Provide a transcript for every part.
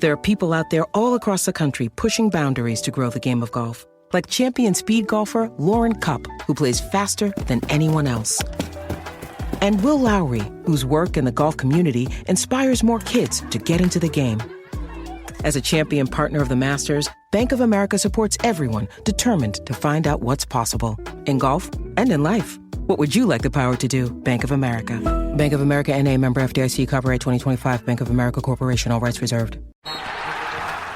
There are people out there all across the country pushing boundaries to grow the game of golf. Like champion speed golfer Lauren Cupp, who plays faster than anyone else. And Will Lowry, whose work in the golf community inspires more kids to get into the game. As a champion partner of the Masters, Bank of America supports everyone determined to find out what's possible. In golf and in life. What would you like the power to do? Bank of America. Bank of America N.A. member FDIC, copyright 2025, Bank of America Corporation, all rights reserved.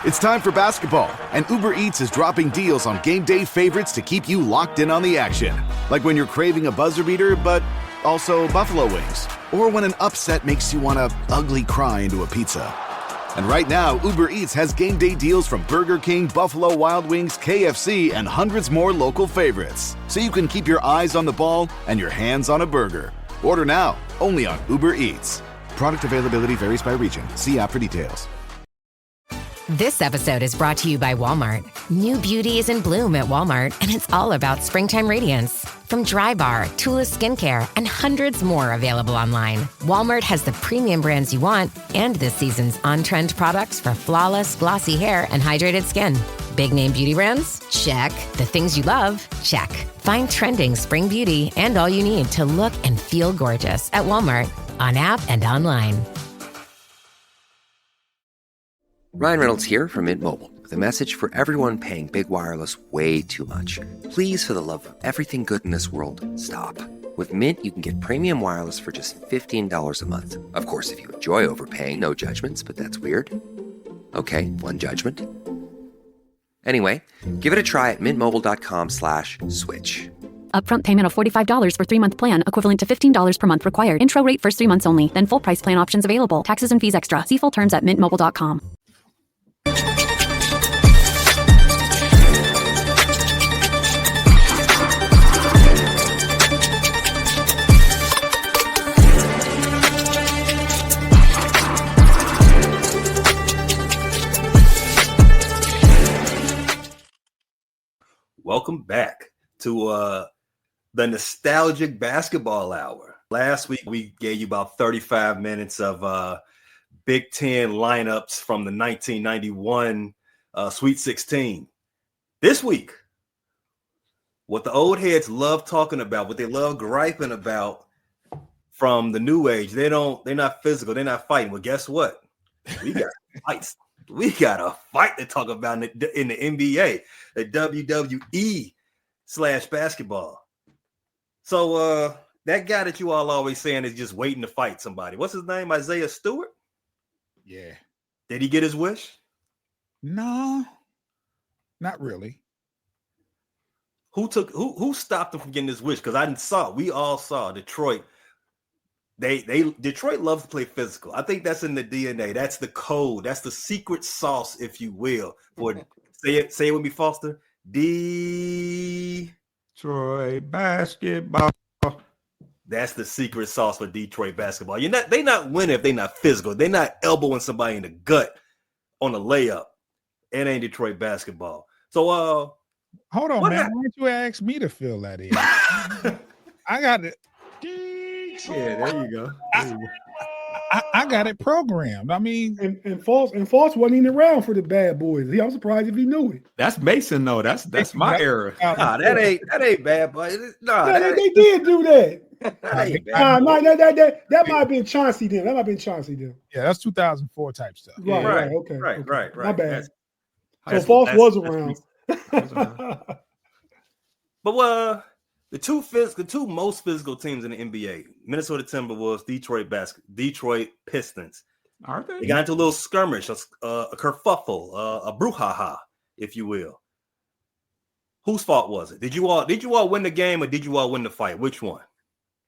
It's time for basketball, and Uber Eats is dropping deals on game day favorites to keep you locked in on the action. Like when you're craving a buzzer beater, but also buffalo wings. Or when an upset makes you want to ugly cry into a pizza. And right now, Uber Eats has game day deals from Burger King, Buffalo Wild Wings, KFC, and hundreds more local favorites. So you can keep your eyes on the ball and your hands on a burger. Order now, only on Uber Eats. Product availability varies by region. See app for details. This episode is brought to you by Walmart. New beauty is in bloom at Walmart, and it's all about springtime radiance. From Drybar, Tula Skincare, and hundreds more available online, Walmart has the premium brands you want and this season's on-trend products for flawless, glossy hair and hydrated skin. Big name beauty brands? Check. The things you love? Check. Find trending spring beauty and all you need to look and feel gorgeous at Walmart, on app and online. Ryan Reynolds here from Mint Mobile with a message for everyone paying big wireless way too much. Please, for the love of everything good in this world, stop. With Mint, you can get premium wireless for just $15 a month. Of course, if you enjoy overpaying, no judgments, but that's weird. Okay, one judgment. Anyway, give it a try at mintmobile.com/switch. Upfront payment of $45 for 3-month plan, equivalent to $15 per month required. Intro rate first 3 months only, then full price plan options available. Taxes and fees extra. See full terms at mintmobile.com. Welcome back to the Nostalgic Basketball Hour. Last week, we gave you about 35 minutes of Big Ten lineups from the 1991 Sweet 16. This week, what the old heads love talking about, what they love griping about from the new age, they're not physical, they're not fighting. Well, guess what? We got fights. We got a fight to talk about in the NBA, the WWE/basketball. So that guy that you all always saying is just waiting to fight somebody. What's his name? Isaiah Stewart? Yeah. Did he get his wish? No, not really. Who stopped him from getting his wish? Because we all saw Detroit. Detroit loves to play physical. I think that's in the DNA. That's the code. That's the secret sauce, if you will. For say it with me, Foster. Detroit basketball. That's the secret sauce for Detroit basketball. They not winning if they're not physical. They're not elbowing somebody in the gut on a layup. It ain't Detroit basketball. So hold on, man. Why don't you ask me to fill that in? I got it. Yeah, there you go. I got it programmed. I mean, and False wasn't even around for the bad boys. I'm surprised if he knew it. That's Mason, though. That's my era. Nah, that ain't bad boy. Nah, they did do that. That might have been Chauncey then. Yeah, that's 2004 type stuff. Right. Okay. Right. My bad. So False was around. But the two most physical teams in the NBA, Minnesota Timberwolves, Detroit Pistons. Aren't they? They got into a little skirmish, a kerfuffle, a brouhaha, if you will. Whose fault was it? Did you all win the game or did you all win the fight? Which one?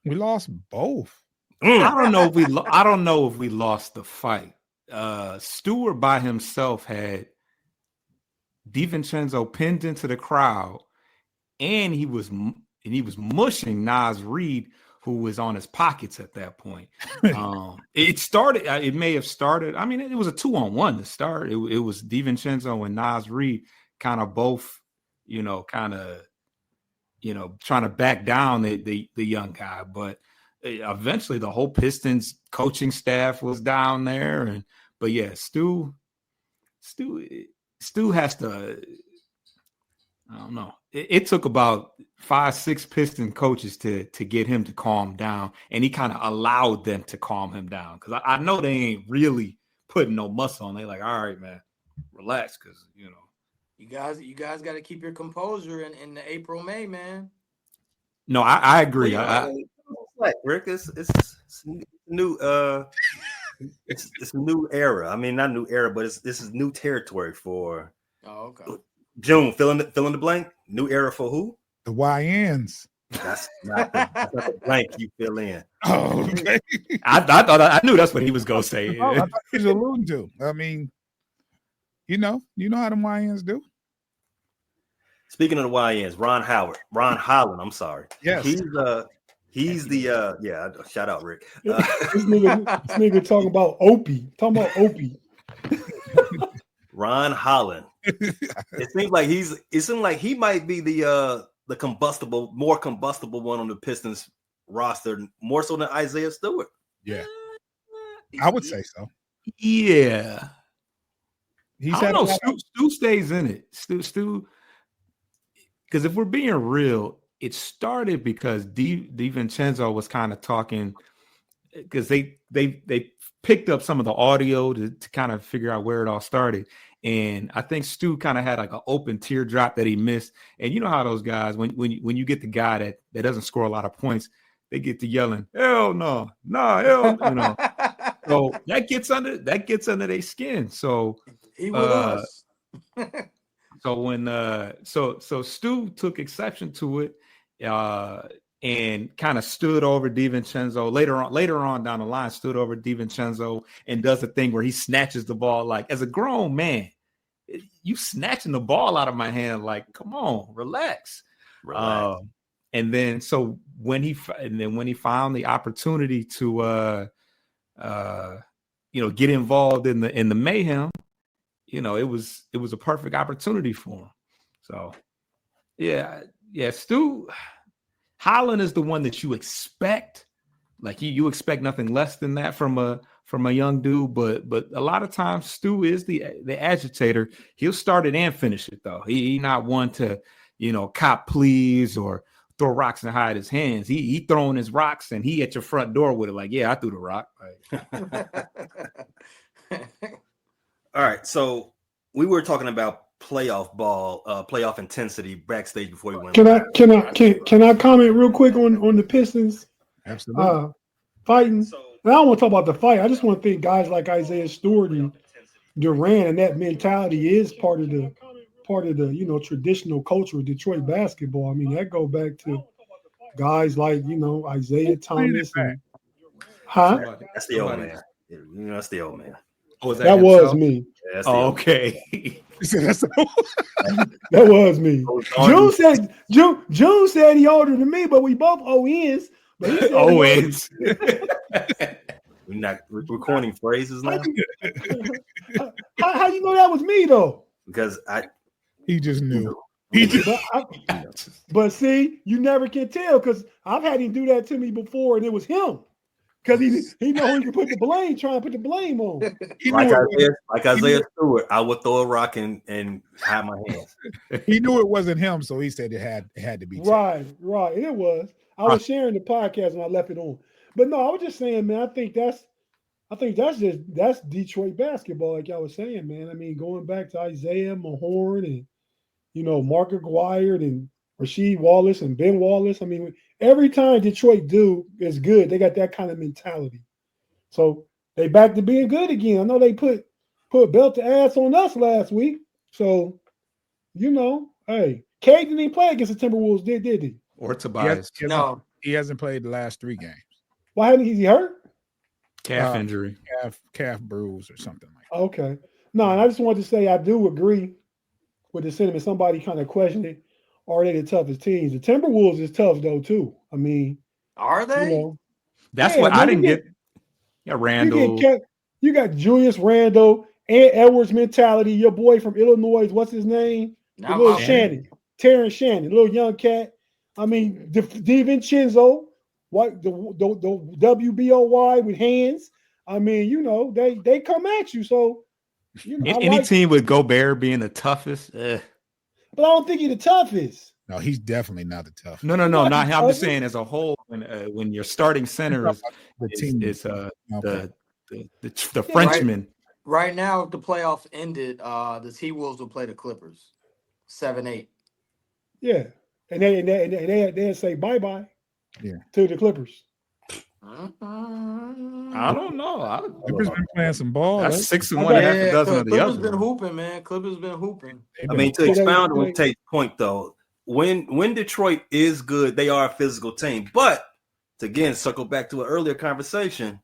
We lost both. I don't know if we lost the fight. Stewart by himself had DiVincenzo pinned into the crowd, and he was mushing Nas Reed, who was on his pockets at that point. It may have started. I mean, it was a 2-on-1 to start. It was DiVincenzo and Nas Reed kind of both, trying to back down the young guy. But eventually the whole Pistons coaching staff was down there. But yeah, Stu, Stu has to. I don't know. It took about 5-6 Piston coaches to get him to calm down, and he kind of allowed them to calm him down because I know they ain't really putting no muscle on. They like, all right, man, relax, because you guys got to keep your composure in the April, May, man. No, I agree. Rick, it's new. It's a new era. I mean, not new era, but this is new territory for. Oh, okay. June, fill in the blank. New era for who? The YNs. That's not the blank you fill in. Oh, okay. I thought I knew that's what he was gonna say. I thought he was alluding to. I mean, you know how the YNs do. Speaking of the YNs, Ron Holland. I'm sorry. Yes, he's the shout out Rick. This nigga talking about Opie. Ron Holland. It seems like he might be the more combustible one on the Pistons roster, more so than Isaiah Stewart. Yeah, I would say so. Yeah, I don't know. Stu stays in it. Stu, because if we're being real, it started because DiVincenzo was kind of talking because they picked up some of the audio to kind of figure out where it all started. And I think Stu kind of had like an open teardrop that he missed. And you know how those guys, when you get the guy that doesn't score a lot of points, they get to yelling, hell no, hell, So that gets under their skin. So he with us. So when so Stu took exception to it and kind of stood over DiVincenzo later on down the line, stood over DiVincenzo and does a thing where he snatches the ball. Like, as a grown man, you snatching the ball out of my hand, like, come on, relax. And then so when he found the opportunity to get involved in the mayhem, it was a perfect opportunity for him. So yeah, Stu Holland is the one that you expect. Like you expect nothing less than that from a young dude, but a lot of times Stu is the agitator. He'll start it and finish it though. He not one to, cop please or throw rocks and hide his hands. He throwing his rocks and he at your front door with it like, yeah, I threw the rock. All right, so we were talking about playoff ball, playoff intensity backstage before we went. Can I comment real quick on the Pistons? Absolutely. Fighting. And I don't want to talk about the fight. I just want to think guys like Isaiah Stewart and Durant and that mentality is part of the traditional culture of Detroit basketball. I mean, that go back to guys like Isaiah Thomas. That's the old man. That's the old man. Oh, that was me. Yeah, okay. That was me. June said he older than me, but we both ONs. ONs. We're coining phrases now. How you know that was me though? Because he just knew. But see, you never can tell because I've had him do that to me before, and it was him. Because he know he can trying to put the blame on. Like Isaiah Stewart, I would throw a rock and hide my hands. He knew it wasn't him, so he said it had to be. Right. It was. I was sharing the podcast and I left it on. But no, I was just saying, man, I think that's Detroit basketball, like y'all was saying, man. I mean, going back to Isaiah Mahorn and Mark Aguirre and Rasheed Wallace and Ben Wallace. I mean, every time Detroit do is good, they got that kind of mentality. So they back to being good again. I know they put belt to ass on us last week. So, hey, Cade didn't even play against the Timberwolves, did he? Or Tobias. No, he hasn't played the last 3 games. Why hadn't he hurt? Calf injury. Calf bruise or something like that. Okay. No, and I just wanted to say I do agree with the sentiment. Somebody kind of questioned it. Are they the toughest teams? The Timberwolves is tough though too. I mean, are they? That's what I didn't get. Yeah, Randall. You got Julius Randle and Edwards mentality. Your boy from Illinois, what's his name? Terrence Shannon, little young cat. I mean, DiVincenzo, what the WBOY with hands. I mean, they come at you. So You know, Any team with Gobert being the toughest, but I don't think he's the toughest. No, he's definitely not the toughest. No, not. I'm just saying as a whole. When your starting center is the Frenchman. Right now, if the playoffs ended, the T-Wolves will play the Clippers, 7-8. Yeah, and they say bye-bye. Yeah, to the Clippers. I don't know. Clippers been playing some ball. That's 6-1, half a dozen of the Clippers other. Been hooping, man. Clippers been hooping. I mean, to expound on Tate's point, though, when Detroit is good, they are a physical team. But to again circle back to an earlier conversation,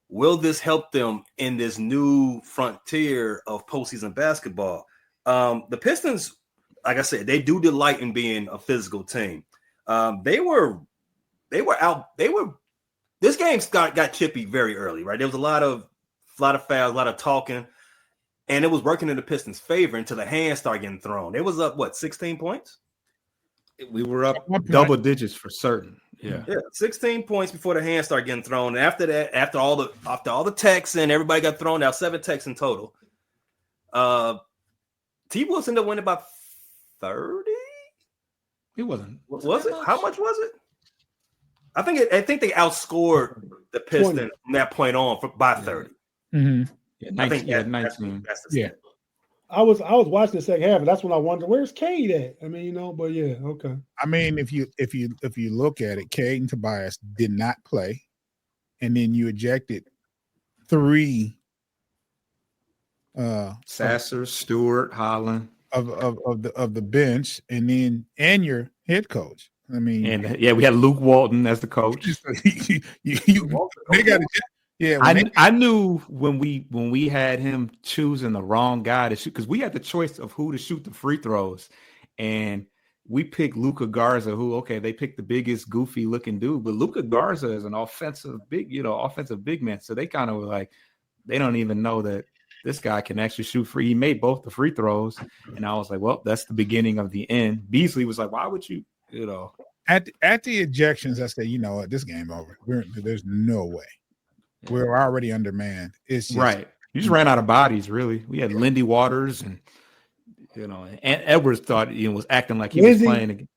will this help them in this new frontier of postseason basketball? The Pistons, like I said, they do delight in being a physical team. They were out. This game got chippy very early, right? There was a lot of fouls, a lot of talking, and it was working in the Pistons' favor until the hands started getting thrown. It was up 16 points. We were up double digits for certain. Yeah, 16 points before the hands started getting thrown. And after that, after all the techs and everybody got thrown out, 7 techs in total. T-Wolves ended up winning about 30. It wasn't. Was it? How much was it? I think they outscored the Pistons 20. From that point on by 30. Mm-hmm. Yeah, 19. Yeah. I was watching the second half, and that's when I wondered where's Cade at. I mean, but yeah, okay. I mean, if you look at it, Cade and Tobias did not play, and then you ejected 3. Sasser, Stewart, Holland of the bench, and your head coach. I mean, and we had Luke Walton as the coach. They got I knew when we had him choosing the wrong guy to shoot, because we had the choice of who to shoot the free throws, and we picked Luka Garza, they picked the biggest goofy looking dude, but Luka Garza is an offensive big man, so they kind of were like, they don't even know that this guy can actually shoot free. He made both the free throws, and I was like, well, that's the beginning of the end. Beasley was like, why would you? At the ejections, I said, this game over. There's no way. We're already undermanned. It's just, right. You just ran out of bodies, really. We had Lindy Waters, and and Edwards thought was acting like he was playing again.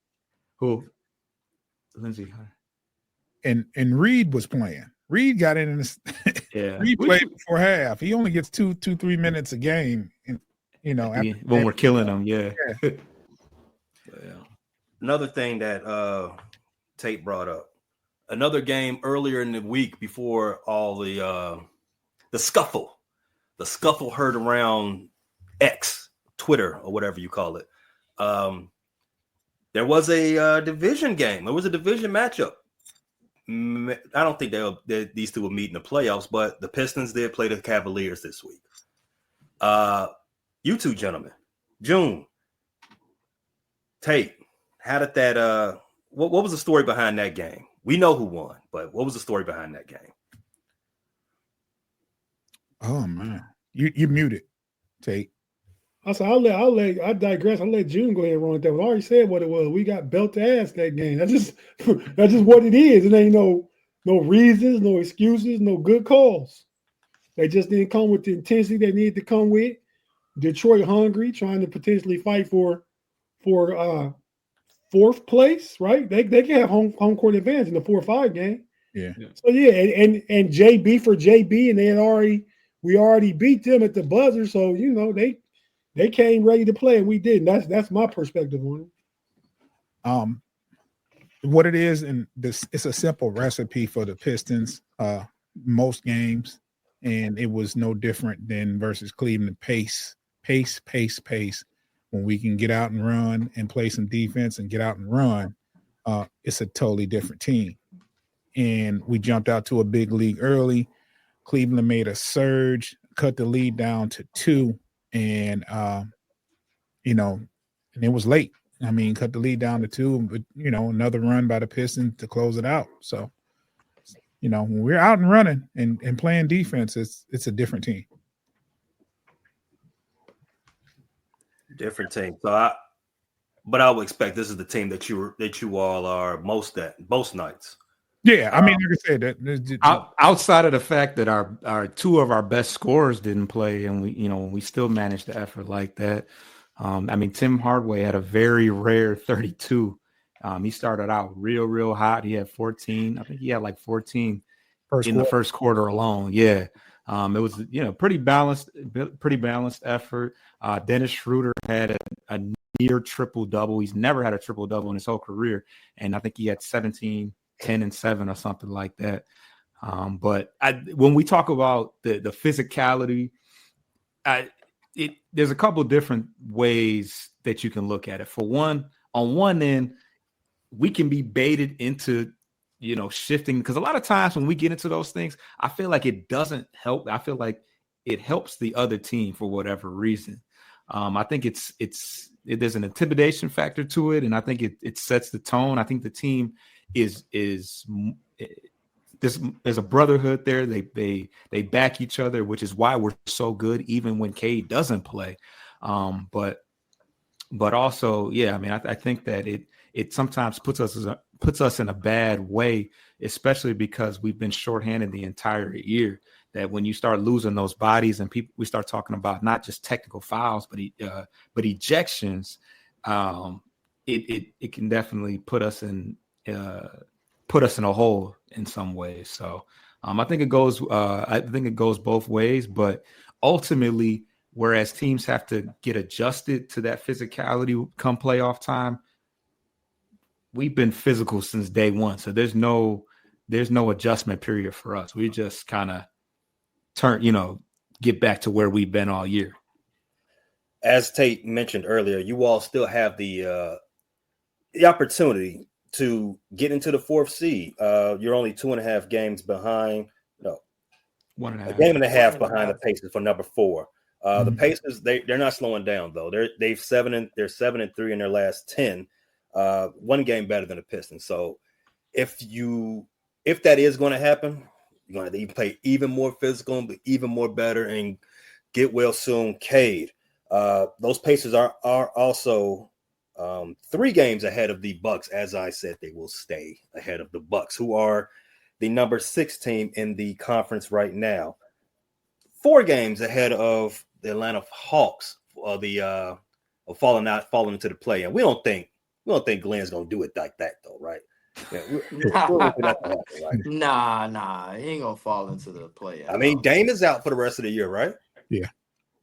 Who? Lindsey. And Reed was playing. Reed got in this. Yeah. Reed played before half. He only gets 2-3 minutes a game. And, when we're killing him, yeah. Another thing that Tate brought up, another game earlier in the week before all the scuffle heard around X, Twitter, or whatever you call it. There was a division game. There was a division matchup. I don't think these two will meet in the playoffs, but the Pistons did play the Cavaliers this week. You two gentlemen, June, Tate, how did that? What was the story behind that game? We know who won, but what was the story behind that game? Oh man, you muted, Tate. I said I digress. I'll let June go ahead and run with that. I already said what it was. We got belt to ass that game. That's just what it is. It ain't no reasons, no excuses, no good calls. They just didn't come with the intensity they needed to come with. Detroit hungry, trying to potentially fight for fourth place, right? They can have home court advantage in the 4-5 game. Yeah. So and JB for JB, and we already beat them at the buzzer. So they came ready to play, and we didn't. That's my perspective on it. What it is, and it's a simple recipe for the Pistons. Most games, and it was no different than versus Cleveland. Pace. When we can get out and run and play some defense and get out and run, it's a totally different team. And we jumped out to a big lead early. Cleveland made a surge, cut the lead down to 2, and and it was late. I mean, cut the lead down to 2, but another run by the Pistons to close it out. So, when we're out and running and playing defense, it's a different team. Different team. So but I would expect this is the team that you all are most nights. Yeah, I mean, like I said, that Outside of the fact that our two of our best scorers didn't play, and we still managed the effort like that. I mean, Tim Hardaway had a very rare 32. He started out real hot. He had 14. I think he had like 14 the first quarter alone. Yeah. It was, pretty balanced effort. Dennis Schroeder had a near triple double. He's never had a triple double in his whole career. And I think he had 17, 10 and 7 or something like that. But when we talk about the physicality, there's a couple different ways that you can look at it. For one, on one end, we can be baited into, shifting, because a lot of times when we get into those things, I feel like it doesn't help. I feel like it helps the other team for whatever reason. I think there's an intimidation factor to it, and I think it sets the tone. I think the team there's a brotherhood there. They back each other, which is why we're so good, even when Cade doesn't play. But also, yeah, I mean, I think that it sometimes puts us in a bad way, especially because we've been shorthanded the entire year. That when you start losing those bodies and we start talking about not just technical fouls, but ejections, it can definitely put us in a hole in some ways. So I think it goes both ways, but ultimately, whereas teams have to get adjusted to that physicality come playoff time, we've been physical since day one. So there's no adjustment period for us. We just kind of get back to where we've been all year. As Tate mentioned earlier, you all still have the opportunity to get into the 4th seed. You're only 2.5 games behind. No, 1.5. A game and a half behind the Pacers for number 4. The Pacers, they're not slowing down though. They're 7-3 in their last 10. 1 game better than the Pistons. So if that is going to happen, you're going to have to play even more physical, but even more better, and get well soon. Cade. Those Pacers are also 3 games ahead of the Bucks. As I said, they will stay ahead of the Bucks, who are the number 6 team in the conference right now. 4 games ahead of the Atlanta Hawks, of falling into the play. And we don't think Glenn's gonna do it like that though, right? Yeah, Nah, he ain't gonna fall into the play. I mean, Dame is out for the rest of the year, right? Yeah.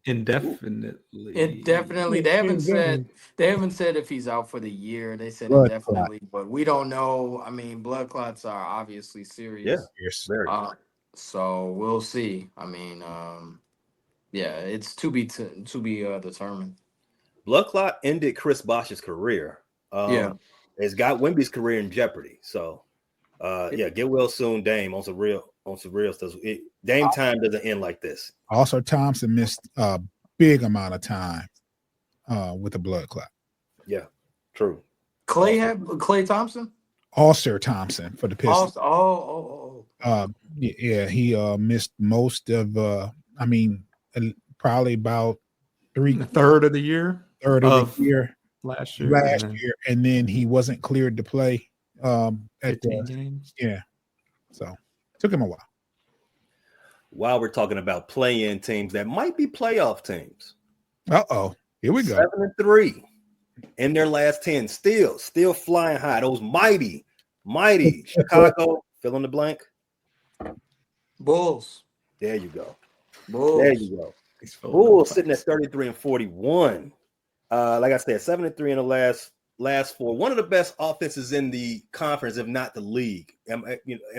Indefinitely. Indefinitely. They haven't said if he's out for the year. They said indefinitely, but we don't know. I mean, blood clots are obviously serious. Yes. So we'll see. I mean, it's to be determined. Blood clot ended Chris Bosh's career. It's got Wemby's career in jeopardy. So get well soon, Dame, on some real stuff. Dame time doesn't end like this. Also, Thompson missed a big amount of time with a blood clot. Yeah, true. Klay Thompson? All-Star Thompson for the Pistons. He missed most of probably about a third of the year. Last year, and then he wasn't cleared to play at 15 games. Yeah, so took him a while. While we're talking about play-in teams that might be playoff teams, here we go. 7-3 in their last 10, still flying high. Those mighty Chicago, fill in the blank. Bulls. There you go. Bulls. There you go. Bulls sitting at 33-41. Like I said, 7-3 in the last 4. One of the best offenses in the conference, if not the league. Am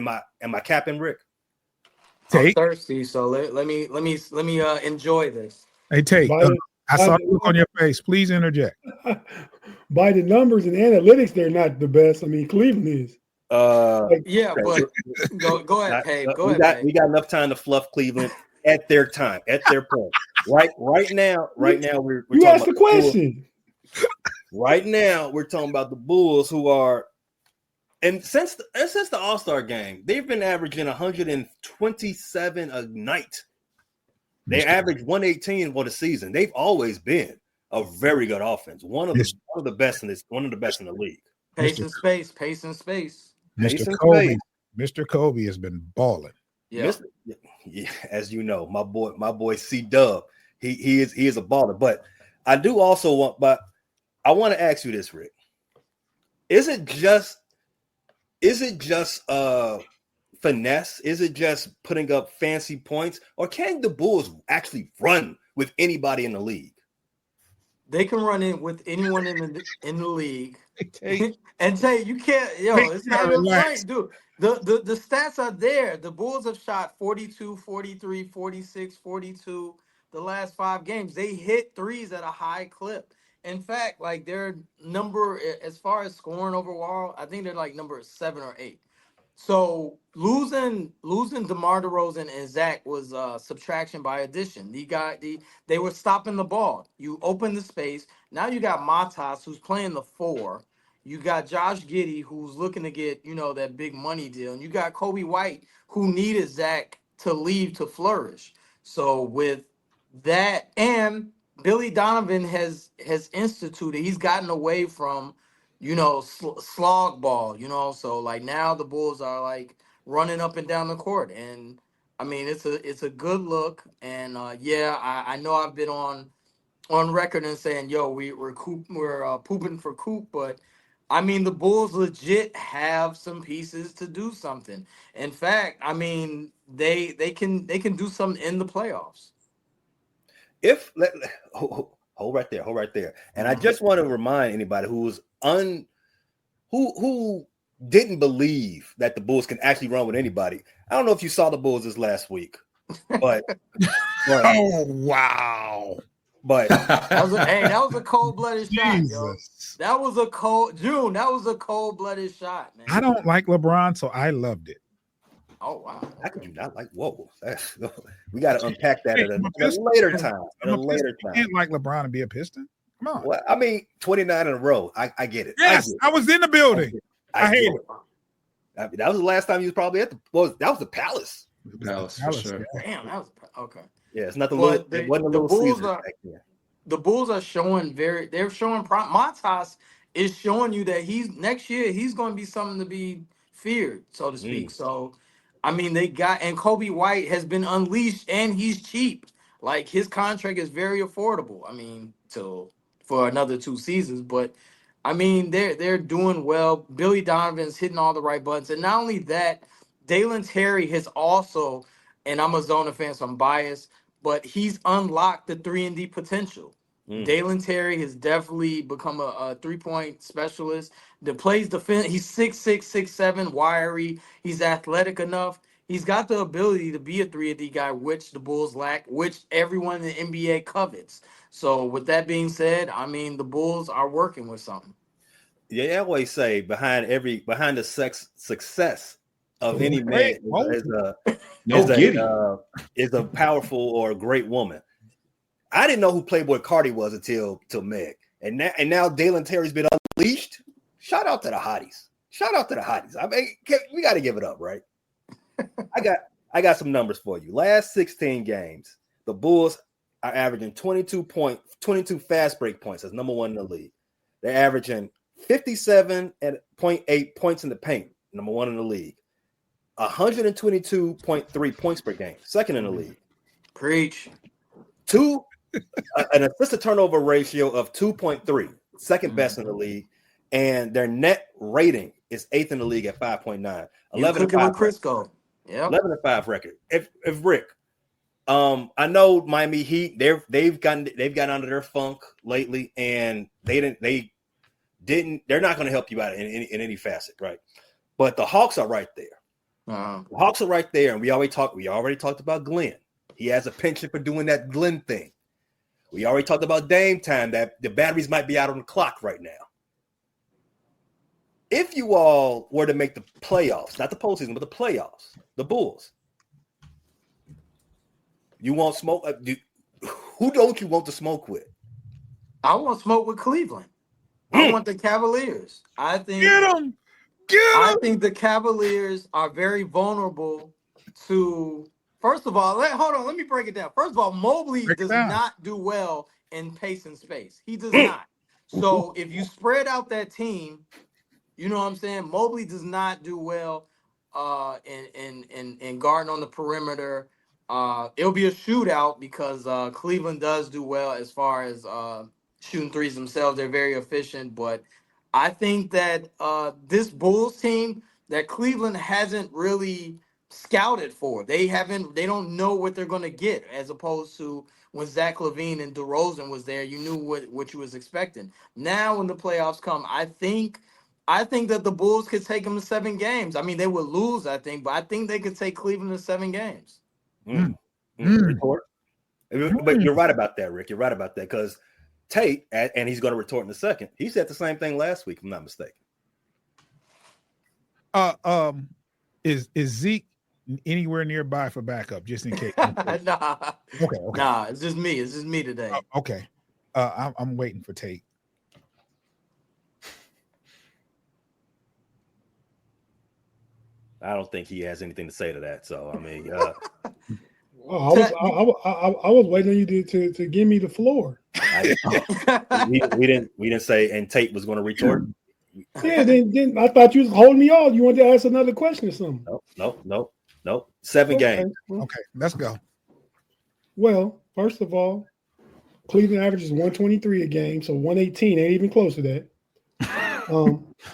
I capping, Rick? I'm thirsty, so let me enjoy this. Hey, Tate, I saw the look on your face. Please interject. By the numbers and analytics, they're not the best. I mean, Cleveland is. But go ahead, Pave. We got enough time to fluff Cleveland at their time, at their point. Right now, we're you asked the question. Right now, we're talking about the Bulls, who are, and since the All-Star game, they've been averaging 127 a night. They average 118 for the season. They've always been a very good offense. One of the best in the league. Pace and space. Mr. Kobe. Mr. Kobe has been balling. Yeah. Yeah, as you know, my boy C Dub, he is a baller. But I do also want, but I want to ask you this, Rick. Is it just finesse? Is it just putting up fancy points, or can the Bulls actually run with anybody in the league? They can run in with anyone in the league. And say you can't, it's not even right, dude. The stats are there. The Bulls have shot 42, 43, 46, 42 the last 5 games. They hit threes at a high clip. In fact, like their number as far as scoring overall, I think they're like number 7 or 8. So losing DeMar DeRozan and Zach was subtraction by addition. They were stopping the ball. You open the space. Now you got Matas, who's playing the 4. You got Josh Giddey, who's looking to get that big money deal, and you got Kobe White, who needed Zach to leave to flourish. So with that, and Billy Donovan has instituted. He's gotten away from slog ball, so like now the Bulls are like running up and down the court, and I mean it's a good look. And I know I've been on record and saying we're pooping for Coop, but I mean the Bulls legit have some pieces to do something. In fact, I mean they can do something in the playoffs. Hold right there. And I just want to remind anybody who didn't believe that the Bulls can actually run with anybody. I don't know if you saw the Bulls this last week, but oh wow. But that was a cold-blooded shot, yo. That was a cold-blooded shot, man. I don't like LeBron, so I loved it. Oh wow! How could you not like? Whoa, we got to unpack that at a later time. You can't like LeBron and be a Piston. Come on. Well, I mean, 29 in a row. I get it. Yes, I was in the building. I hate it. I mean, that was the last time you was probably at the. Well, that was the Palace. Palace for sure. Damn, that was okay. Yeah, it's nothing. It wasn't a little Bulls back then. The Bulls are showing they're showing Matas is showing you that next year he's going to be something to be feared, so to speak. So, I mean, and Kobe White has been unleashed, and he's cheap. Like his contract is very affordable. I mean, for another 2 seasons, but I mean they're doing well. Billy Donovan's hitting all the right buttons, and not only that, Dalen Terry has also, and I'm a Zona fan, so I'm biased, but he's unlocked the 3-and-D potential. Dalen Terry has definitely become a 3-point specialist that plays defense. He's 6'6", 6'7", wiry. He's athletic enough. He's got the ability to be a 3-and-D guy, which the Bulls lack, which everyone in the NBA covets. So with that being said, I mean, the Bulls are working with something. Yeah, I always say behind the success of any man is a powerful or a great woman. I didn't know who Playboy Cardi was until Meg, and now Dalen Terry's been unleashed. Shout out to the hotties. I mean, we got to give it up, right? I got some numbers for you. Last 16 games, the Bulls are averaging 22 fast break points. That's number 1 in the league. They're averaging 57.8 points in the paint, number 1 in the league. 122.3 points per game, 2nd in the league. Preach. An assist to turnover ratio of 2.3, second best in the league, and their net rating is 8th in the league at 5.9. 11-5 Yeah, 11-5 record. If Rick, I know Miami Heat, they've gotten under their funk lately, and they're not going to help you out in any facet, right? But the Hawks are right there. The Hawks are right there, and we already talked about Glenn. He has a penchant for doing that Glenn thing. We already talked about Dame time, that the batteries might be out on the clock right now. If you all were to make the playoffs, not the postseason, but the playoffs, the Bulls, you want smoke? Who don't you want to smoke with? I want smoke with Cleveland. I want the Cavaliers. I think get them. I think the Cavaliers are very vulnerable to. First of all, let me break it down. First of all, Mobley does not do well in pace and space. He does not. So if you spread out that team, you know what I'm saying? Mobley does not do well and guarding on the perimeter. It'll be a shootout because Cleveland does do well as far as shooting threes themselves. They're very efficient, but I think that this Bulls team that Cleveland hasn't really scouted for. They don't know what they're going to get, as opposed to when Zack LaVine and DeRozan was there, you knew what you was expecting. Now when the playoffs come, I think that the Bulls could take them to 7 games. I mean, they would lose, I think, but I think they could take Cleveland to 7 games. Retort. But you're right about that, Rick. You're right about that, because Tate, and he's going to retort in a second, he said the same thing last week, if I'm not mistaken. Is Zeke anywhere nearby for backup, just in case? Nah. Okay. Nah, it's just me. It's just me today. Okay. I'm waiting for Tate. I don't think he has anything to say to that. So I mean, I was waiting on you to give me the floor. we didn't say, and Tate was going to retort. Yeah, then I thought you was holding me off. You wanted to ask another question or something? Nope. 7 games. Okay, let's go. Well, first of all, Cleveland averages 123 a game, so 118 ain't even close to that.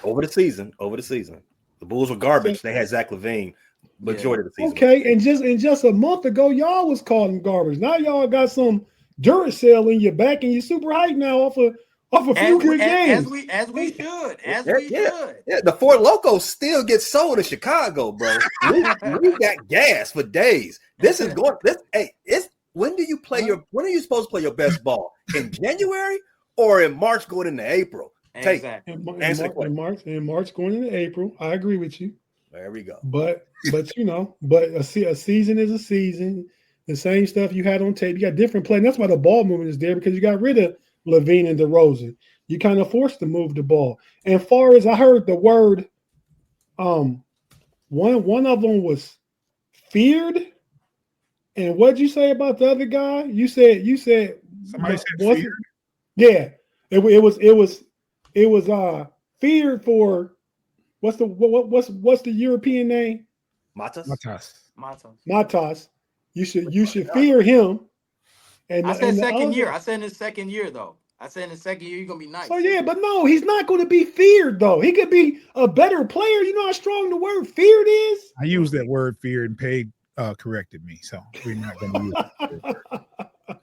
Over the season, the Bulls were garbage. They had Zack LaVine majority of the season. Okay, and just a month ago, y'all was calling garbage. Now y'all got some Duracell in your back, and you're super hyped now off a few good games. As we should. Yeah, the Four Locos still get sold in Chicago, bro. we got gas for days. This is going. When are you supposed to play your best ball? In January or in March going into April? Exactly. In March going into April. I agree with you. There we go. But a season is a season. The same stuff you had on tape. You got different play. And that's why the ball movement is there, because you got rid of LaVine and DeRozan. You kind of forced to move the ball. And far as I heard the word, one of them was feared. And what'd you say about the other guy? You said somebody said feared? Yeah. It was feared for what's the European name? Matas. You should fear him. And I said second year. I said in his second year, though. I said in his second year, you're gonna be nice. So yeah, but no, he's not going to be feared though. He could be a better player. You know how strong the word feared is? I used that word feared, and Paige corrected me, so we're not going to use it.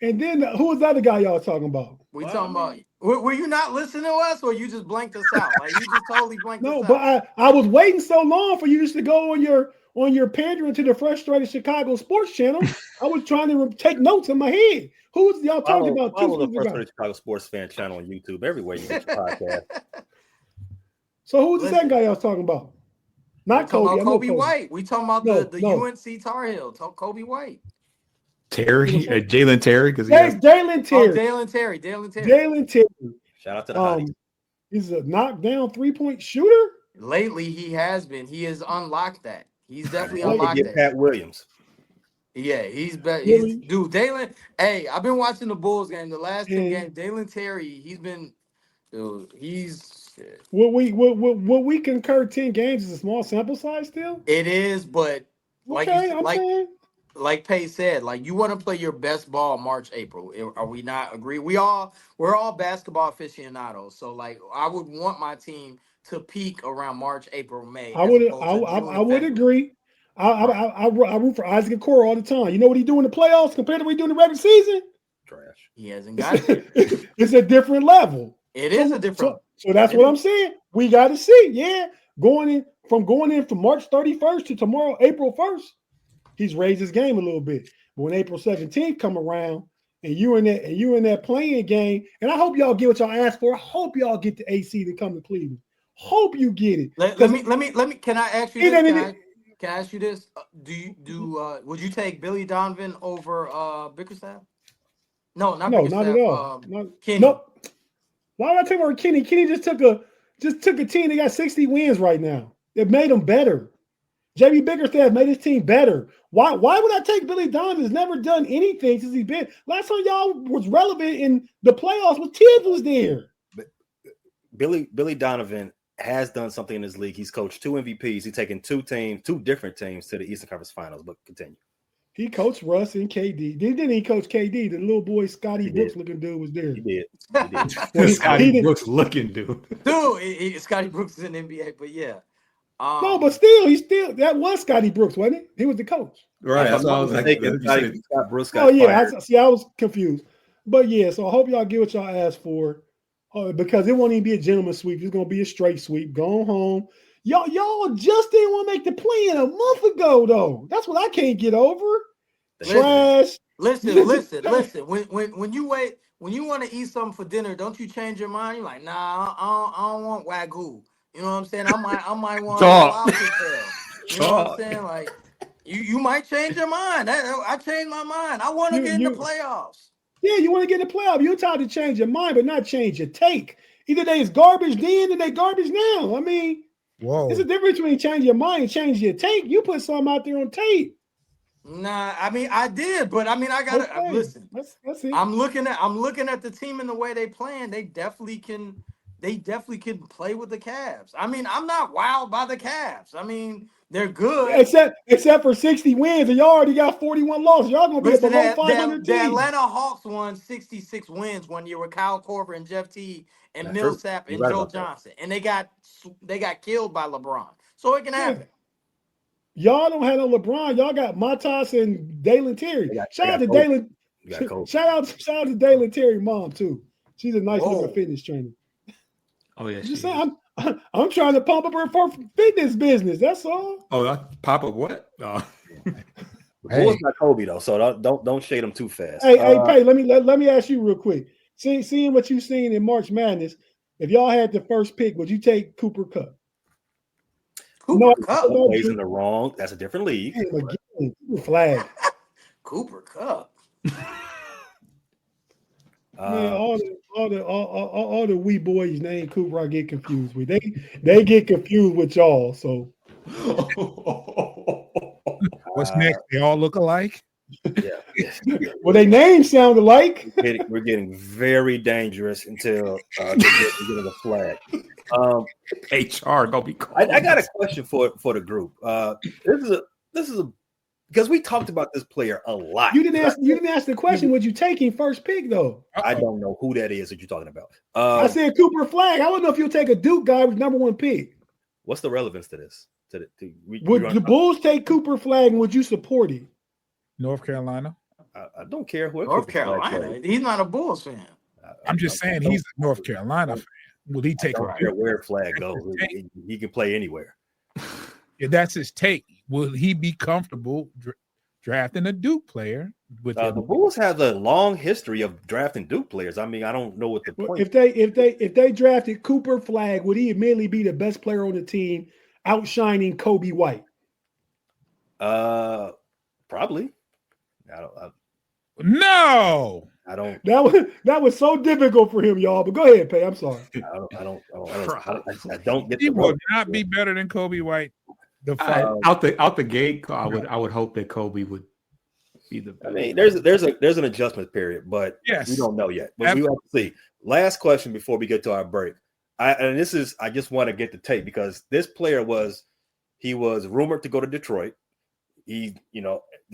And then who was the other guy y'all talking about? We talking about. Were you not listening to us, or you just blanked us out? Like you just totally blanked us out. No, but I was waiting so long for you just to go on your pandering to the frustrated Chicago sports channel. I was trying to take notes in my head. Who was y'all talking about? Follow the frustrated Chicago sports fan channel on YouTube, everywhere you get your podcast. So who's the second guy y'all was talking about? Not Kobe. Kobe White. We talking about the UNC Tar Heel. Kobe White. Terry, Jalen Terry, because Jalen Terry. Jalen Terry. Shout out to the Hottie. He's a knockdown 3-point shooter. Lately, he has been. He has unlocked that. He's definitely unlocked that. Pat Williams. Yeah, he's better. Dude, Jalen. Hey, I've been watching the Bulls game. The last 2 games, Jalen Terry. He's been. Dude, he's. Will we concur 10 games is a small sample size still? It is, but like Pay said, like you want to play your best ball March, April. Are we not agree? We're all basketball aficionados. So like I would want my team to peak around March, April, May. I would agree. I root for Isaac Okoro all the time. You know what he do in the playoffs compared to what he do in the regular season? Trash. He hasn't got it. It's a different level. It is a different. So that's what I'm saying. We got to see. Yeah, going in from March 31st to tomorrow, April 1st, he's raised his game a little bit. But when April 17th come around and you in that playing game, and I hope y'all get what y'all asked for. I hope y'all get the AC to come to Cleveland. Hope you get it. Let me. Can I ask you this? Can I ask you this? Would you take Billy Donovan over Bickerstaff? No, not Bickerstaff. Not at all. Kenny. Nope. Why would I take over Kenny? Kenny just took a team. They got 60 wins right now. It made them better. JB Bickerstaff made his team better. Why would I take Billy Donovan? He's never done anything since he's been. Last time y'all was relevant in the playoffs was Tibbs was there. Billy Donovan has done something in this league. He's coached 2 MVPs. He's taken 2 different teams to the Eastern Conference Finals. But continue. He coached Russ and KD. Didn't he coach KD? The little boy Scotty Brooks looking dude was there. He did. Well, Scotty Brooks looking dude. Scotty Brooks is in the NBA, but yeah. No, but still, that was Scotty Brooks, wasn't it? He was the coach. Right. That's all I was like. Scott Brooks Oh, yeah. I was confused. But yeah, so I hope y'all get what y'all asked for because it won't even be a gentleman's sweep. It's going to be a straight sweep. Go home. Y'all just didn't want to make the play-in a month ago, though. That's what I can't get over. Trash. Listen. When you want to eat something for dinner, don't you change your mind? You're like, nah, I don't want Wagyu. You know what I'm saying? I might want lobster tail. You know what I'm saying? Like, you might change your mind. I changed my mind. I want to get in the playoffs. Yeah, you want to get in the playoffs. You're entitled to change your mind, but not change your take. Either they is garbage then or they garbage now. I mean, there's a difference between changing your mind and changing your take. You put something out there on tape. Nah, I mean I did, but I mean I gotta listen. That's it. I'm looking at the team and the way they playing. They definitely can play with the Cavs. I mean, I'm not wild by the Cavs. I mean, they're good. Except for 60 wins, and y'all already got 41 losses. Y'all gonna be below 500 The Atlanta Hawks won 66 wins one year with Kyle Korver and Jeff Teague and Millsap and Joe Johnson, and they got killed by LeBron. So it can happen. Y'all don't have no LeBron. Y'all got Matas and Dalen Terry. Shout out to Dalen. Shout out to Dalen Terry mom too. She's a nice looking fitness trainer. Oh yeah. Just saying, I'm trying to pump up her for fitness business. That's all. Oh, pop up what? Bulls got Kobe though, so don't shade him too fast. Hey, Pay. Let me ask you real quick. Seeing what you've seen in March Madness, if y'all had the first pick, would you take Cooper Kupp? Cup plays in the wrong. That's a different league. Flag. Cooper Kupp. Man, all the wee boys named Cooper, I get confused with. They get confused with y'all. So what's next? They all look alike. Yeah. Well, they names sound alike. We're getting very dangerous until they get the flag. HR gonna be. I got a question for the group. This is a because we talked about this player a lot. You didn't ask the question. Would you take him first pick though? I don't know who that is that you're talking about. I said Cooper Flag. I don't know if you'll take a Duke guy with number 1 pick. What's the relevance to this? Would the Bulls take Cooper Flag and would you support it? North Carolina. I don't care who. North Carolina. He's not a Bulls fan. I'm just saying he's a North Carolina fan. Will he take where flag goes? He can play anywhere. If that's his take, will he be comfortable drafting a Duke player? With the Bulls have a long history of drafting Duke players. I mean, I don't know what the point. If they drafted Cooper Flag, would he immediately be the best player on the team, outshining Kobe White? Probably. No. I don't. That was so difficult for him, y'all. But go ahead, Pay. I'm sorry. I don't get. He will not be better than Kobe White. Out the gate, I would hope that Kobe would be the best. I mean, there's an adjustment period, but we don't know yet. But we will see. Last question before we get to our break. I just want to get the tape because this player was rumored to go to Detroit.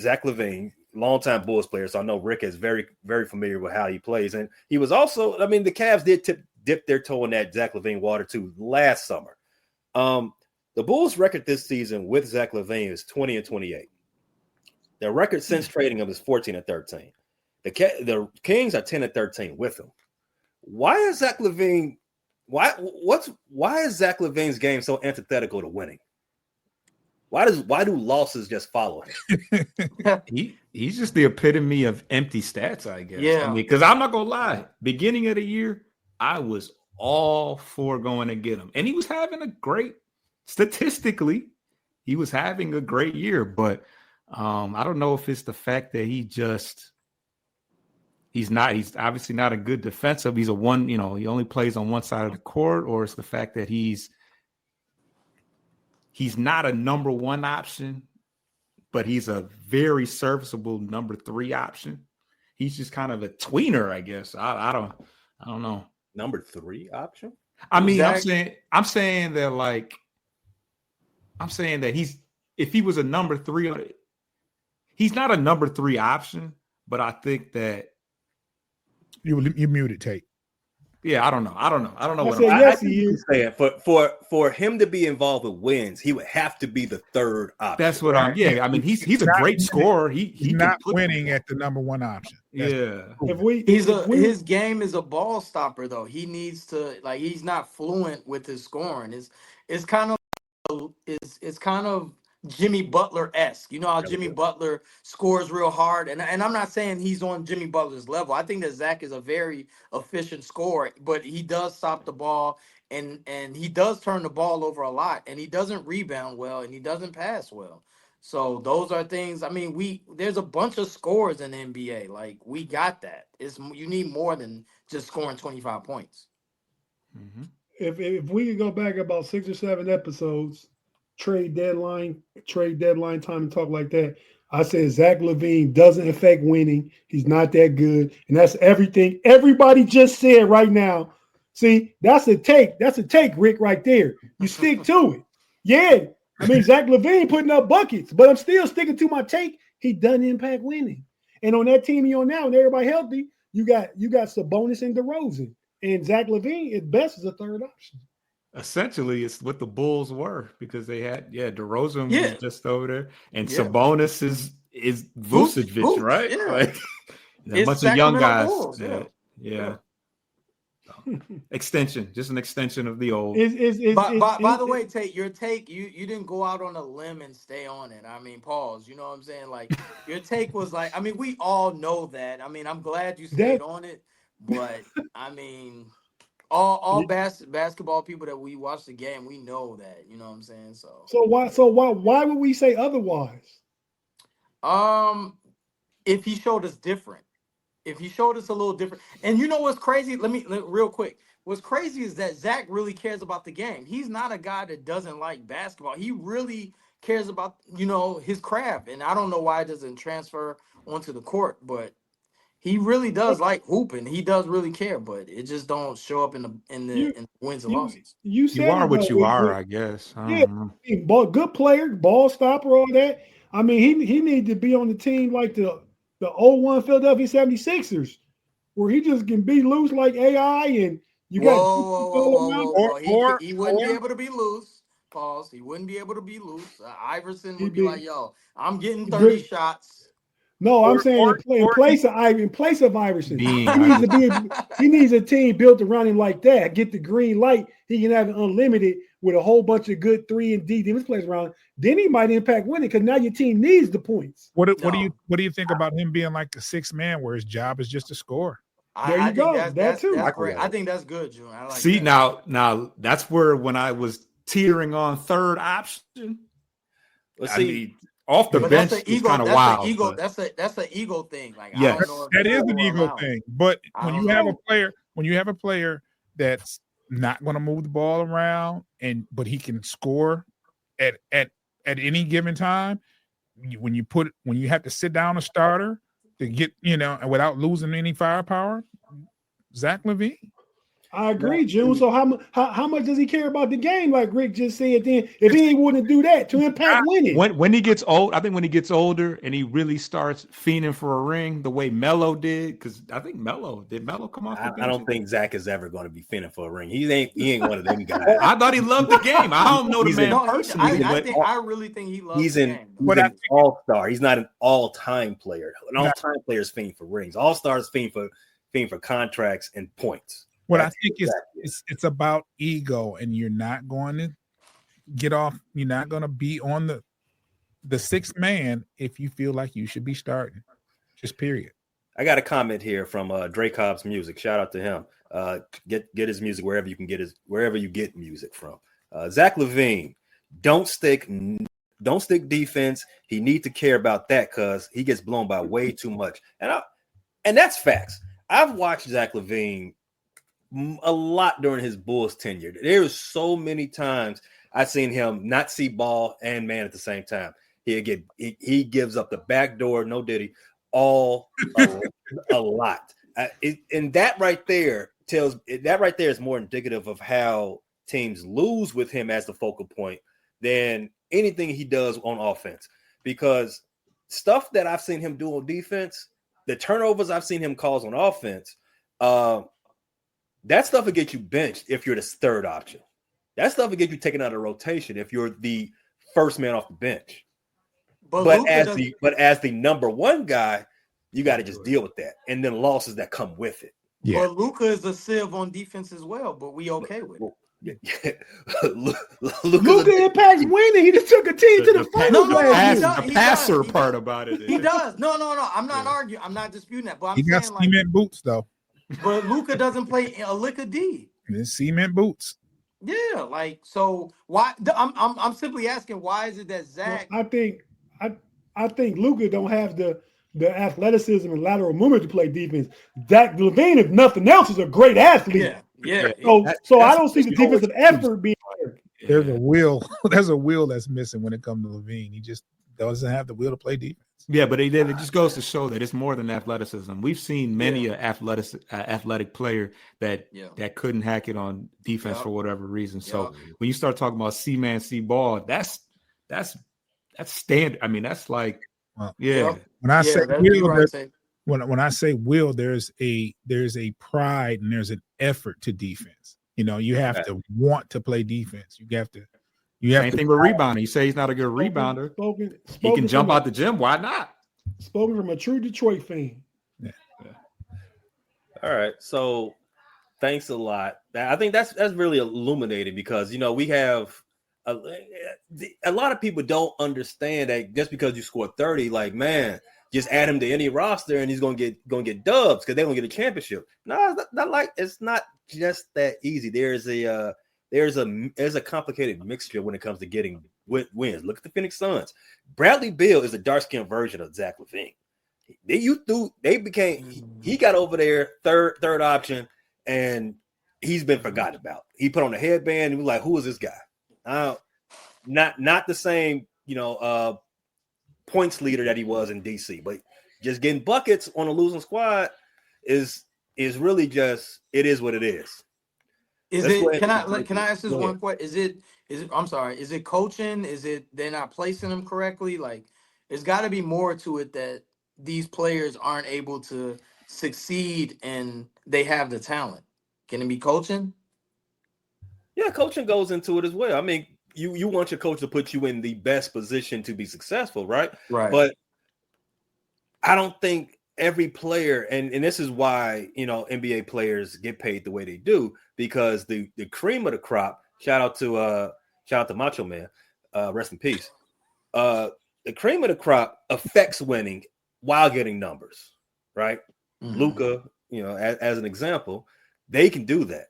Zack LaVine, longtime Bulls player, so I know Rick is very, very familiar with how he plays. And he was also, I mean, the Cavs did dip their toe in that Zack LaVine water too last summer. The Bulls' record this season with Zack LaVine is 20-28. Their record since trading him is 14-13. The Kings are 10-13 with him. Why is Zack LaVine? Why is Zack LaVine's game so antithetical to winning? Why do losses just follow him? He's just the epitome of empty stats, I guess. Yeah. I mean, because I'm not gonna lie, beginning of the year, I was all for going to get him, and he was having statistically, he was having a great year. But I don't know if it's the fact that he's obviously not a good defensive. He's he only plays on one side of the court, or it's the fact that he's not a number 1 option, but he's a very serviceable number 3 option. He's just kind of a tweener, I guess. I don't know. Number 3 option? I mean, Zach, I'm saying that if he was a number 3, he's not a number 3 option, but I think that You muted Tate. yeah, I don't know. I don't know I what said I'm yes, think he he's is. saying for him to be involved with wins, he would have to be the third option. That's what I'm. Yeah, I mean, he's a not great winning. scorer. He He's can not put winning at the number 1 option. Yeah. his game is a ball stopper though. He needs to he's not fluent with his scoring. It's kind of Jimmy Butler-esque. You know how Jimmy Butler scores real hard, and I'm not saying he's on Jimmy Butler's level. I think that Zach is a very efficient scorer, but he does stop the ball and he does turn the ball over a lot, and he doesn't rebound well, and he doesn't pass well. So those are things. I mean, there's a bunch of scores in the NBA. Like we got that. You need more than just scoring 25 points. Mm-hmm. If we could go back about 6 or 7 episodes, trade deadline time and talk like that, I said Zack LaVine doesn't affect winning. He's not that good, and that's everything everybody just said right now. See, that's a take. That's a take, Rick, right there. You stick to it. Yeah. I mean, Zack LaVine putting up buckets, but I'm still sticking to my take. He doesn't impact winning. And on that team you're on now, and everybody healthy, you got Sabonis and DeRozan. And Zack LaVine at best is a third option. Essentially, it's what the Bulls were because they had DeRozan was just over there, and Sabonis is Vucevic, right? Yeah. Like a bunch of young guys. Bulls, yeah. Extension, just an extension of the old. By the way, Tate, your take, you didn't go out on a limb and stay on it. I mean, pause. You know what I'm saying? Like your take was like, I mean, we all know that. I mean, I'm glad you stayed on it, but I mean, all basketball people that we watch the game, we know that. You know what I'm saying? So why would we say otherwise? If he showed us different. If he showed us a little different. And you know what's crazy? Let real quick. What's crazy is that Zach really cares about the game. He's not a guy that doesn't like basketball. He really cares about, his craft. And I don't know why it doesn't transfer onto the court, but he really does like hooping. He does really care, but it just don't show up in the wins and losses. You are what you are, I guess. Good player, ball stopper, all that. I mean, he needs to be on the team like the 0-1 Philadelphia 76ers, where he just can be loose like AI, and you got whoa. He wouldn't be able to be loose. Pause. He wouldn't be able to be loose. Iverson would be like, yo, I'm getting 30 shots. No, I'm saying in place of Iverson, he needs a team built around him like that. Get the green light. He can have it unlimited with a whole bunch of good 3 and D defense players around. Then he might impact winning because now your team needs the points. What do you think about him being like a 6th man where his job is just to score? There you go. That's great. I think that's good, June. I like See, that. now that's where when I was teetering on third option. Let's see. Off the bench is kind of wild. That's an ego thing. Like, yes, that is an ego thing. But when you have a player that's not going to move the ball around but he can score at any given time, when you have to sit down a starter to get and without losing any firepower, Zack LaVine. I agree, June. So how much does he care about the game? Like Rick just said, then if he ain't willing to do that to impact winning. When he gets old, I think when he gets older and he really starts fiending for a ring, the way Melo did, because I think Melo come off the bench? I don't think Zach is ever going to be fiending for a ring. He ain't one of them guys. I thought he loved the game. I don't know the man personally. I really think he loves the game. He's an all-star. He's not an all-time player. An all-time player is fiending for rings. All-stars fiend for contracts and points. What I think is it's about ego, and you're not going to get off. You're not going to be on the 6th man if you feel like you should be starting. Just period. I got a comment here from Dre Cobb's Music. Shout out to him. Get his music wherever you get music from. Zack LaVine, don't stick defense. He need to care about that because he gets blown by way too much. And that's facts. I've watched Zack LaVine a lot during his Bulls tenure. There was so many times I've seen him not see ball and man at the same time. He gives up the back door, no diddy, a lot. And that right there tells that right there is more indicative of how teams lose with him as the focal point than anything he does on offense. Because stuff that I've seen him do on defense, the turnovers I've seen him cause on offense, that stuff will get you benched if you're the third option. That stuff will get you taken out of rotation if you're the first man off the bench. But as the number one guy, you got to just deal with that, and then losses that come with it. Yeah. But Luka is a sieve on defense as well, but we okay with it. Luka impacts winning. He just took a team to the finals. The passer part about it. He does. No. I'm not arguing. I'm not disputing that. But I'm he got saying cement boots though. But Luka doesn't play a lick of D. It's cement boots. Yeah, so why? I'm simply asking, why is it that Zach? Well, I think Luka don't have the athleticism and lateral movement to play defense. Zack LaVine, if nothing else, is a great athlete. Yeah. So I don't see the defensive effort being there. There's a will. There's a will that's missing when it comes to LaVine. He just doesn't have the will to play defense. Yeah, but it just goes to show that it's more than athleticism. We've seen many athletic player that couldn't hack it on defense for whatever reason. So when you start talking about C-man, C-ball, that's standard. I mean, that's like, When I say will, when I say will, there's a pride and there's an effort to defense. You know, you have to want to play defense. You have to. Same thing with rebounding. You say he's not a good rebounder. He can jump out the gym. Why not? Spoken from a true Detroit fan. Yeah. All right. So thanks a lot. I think that's really illuminating because, you know, we have a lot of people don't understand that just because you score 30, like, man, just add him to any roster and he's gonna get dubs because they're gonna get a championship. No, it's not just that easy. There's a complicated mixture when it comes to getting wins. Look at the Phoenix Suns. Bradley Beal is a dark-skinned version of Zack LaVine. He got over there third option, and he's been forgotten about. He put on a headband and was like, "Who is this guy?" Not the same, points leader that he was in DC, but just getting buckets on a losing squad is really just, it is what it is. Can I ask this one question? Is it coaching? Is it they're not placing them correctly? Like, there's got to be more to it that these players aren't able to succeed and they have the talent. Can it be coaching? Yeah, coaching goes into it as well. I mean, you want your coach to put you in the best position to be successful, right? Right. But I don't think every player, and this is why, NBA players get paid the way they do, because the cream of the crop, shout out to Macho Man, rest in peace. The cream of the crop affects winning while getting numbers, right? Mm-hmm. Luka, as an example, they can do that.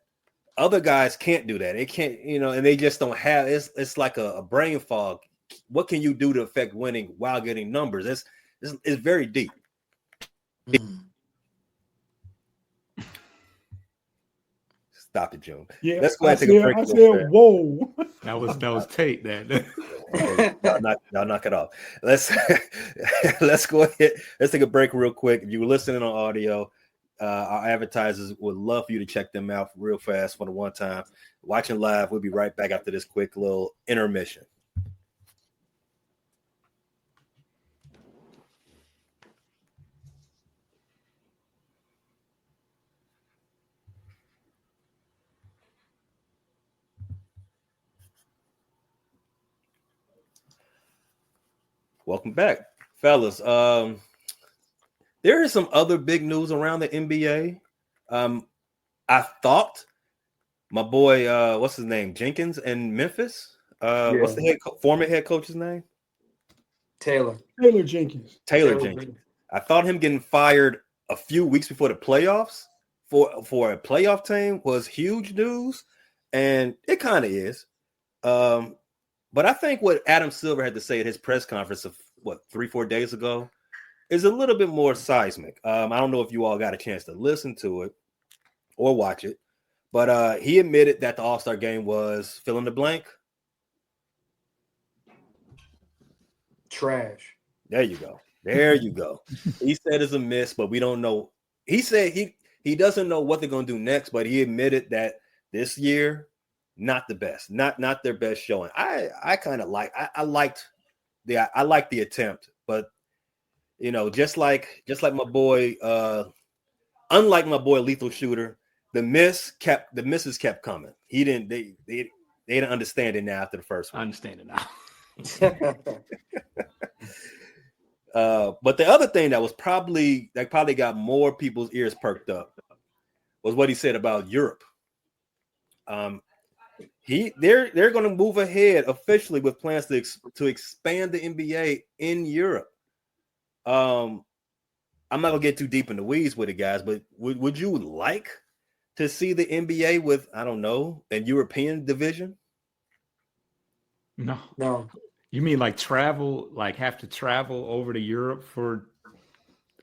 Other guys can't do that. They can't, and they just don't have. It's like a brain fog. What can you do to affect winning while getting numbers? It's very deep. Mm. Stop it, Joe. Yeah, let's go ahead and take a break. I said, whoa. That was Tate. That. Okay, y'all knock it off. Let's go ahead. Let's take a break real quick. If you were listening on audio, our advertisers would love for you to check them out real fast for the one time. Watching live, we'll be right back after this quick little intermission. Welcome back, fellas. There is some other big news around the NBA. I thought my boy, what's his name, Jenkins in Memphis. What's the former head coach's name? Taylor Jenkins. Taylor Jenkins. I thought him getting fired a few weeks before the playoffs for a playoff team was huge news, and it kind of is. But I think what Adam Silver had to say at his press conference of 3-4 days ago is a little bit more seismic. I don't know if you all got a chance to listen to it or watch it, but he admitted that the All-Star game was fill in the blank. Trash. There you go. He said it's a miss, but we don't know. He said he doesn't know what they're going to do next, but he admitted that this year, not the best, not their best showing. I kind of I liked the attempt, but just like my boy, unlike my boy Lethal Shooter, the misses kept coming. They didn't understand it now after the first one. I understand it now. But the other thing that probably got more people's ears perked up was what he said about Europe. They're going to move ahead officially with plans to expand the NBA in Europe. I'm not gonna get too deep in the weeds with it, guys, but would you like to see the NBA with, I don't know, a European division? No. You mean like travel, like have to travel over to Europe for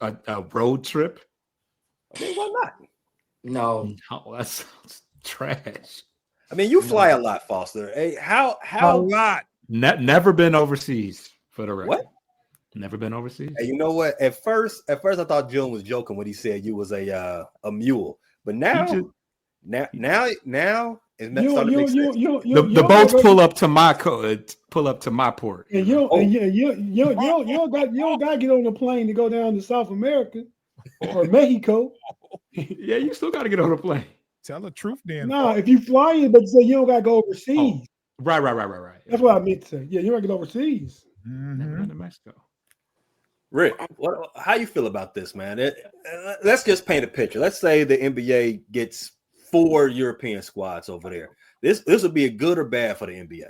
a road trip? I mean, why not? No, that sounds trash. I mean, you fly a lot, Foster. Hey, how a lot? Never been overseas for the record. What? Never been overseas. Hey, you know what? At first, I thought June was joking when he said you was a mule, but now it's the boats pull up to my port. And you don't got to get on the plane to go down to South America or Mexico. Yeah, you still got to get on a plane. Tell the truth, then. No, if you fly in, but say you don't got to go overseas. Oh, right. That's what I meant to say. Yeah, you don't get overseas. Never been to Mexico. Rick, how you feel about this, man? Let's just paint a picture. Let's say the NBA gets 4 European squads over there. This would be a good or bad for the NBA?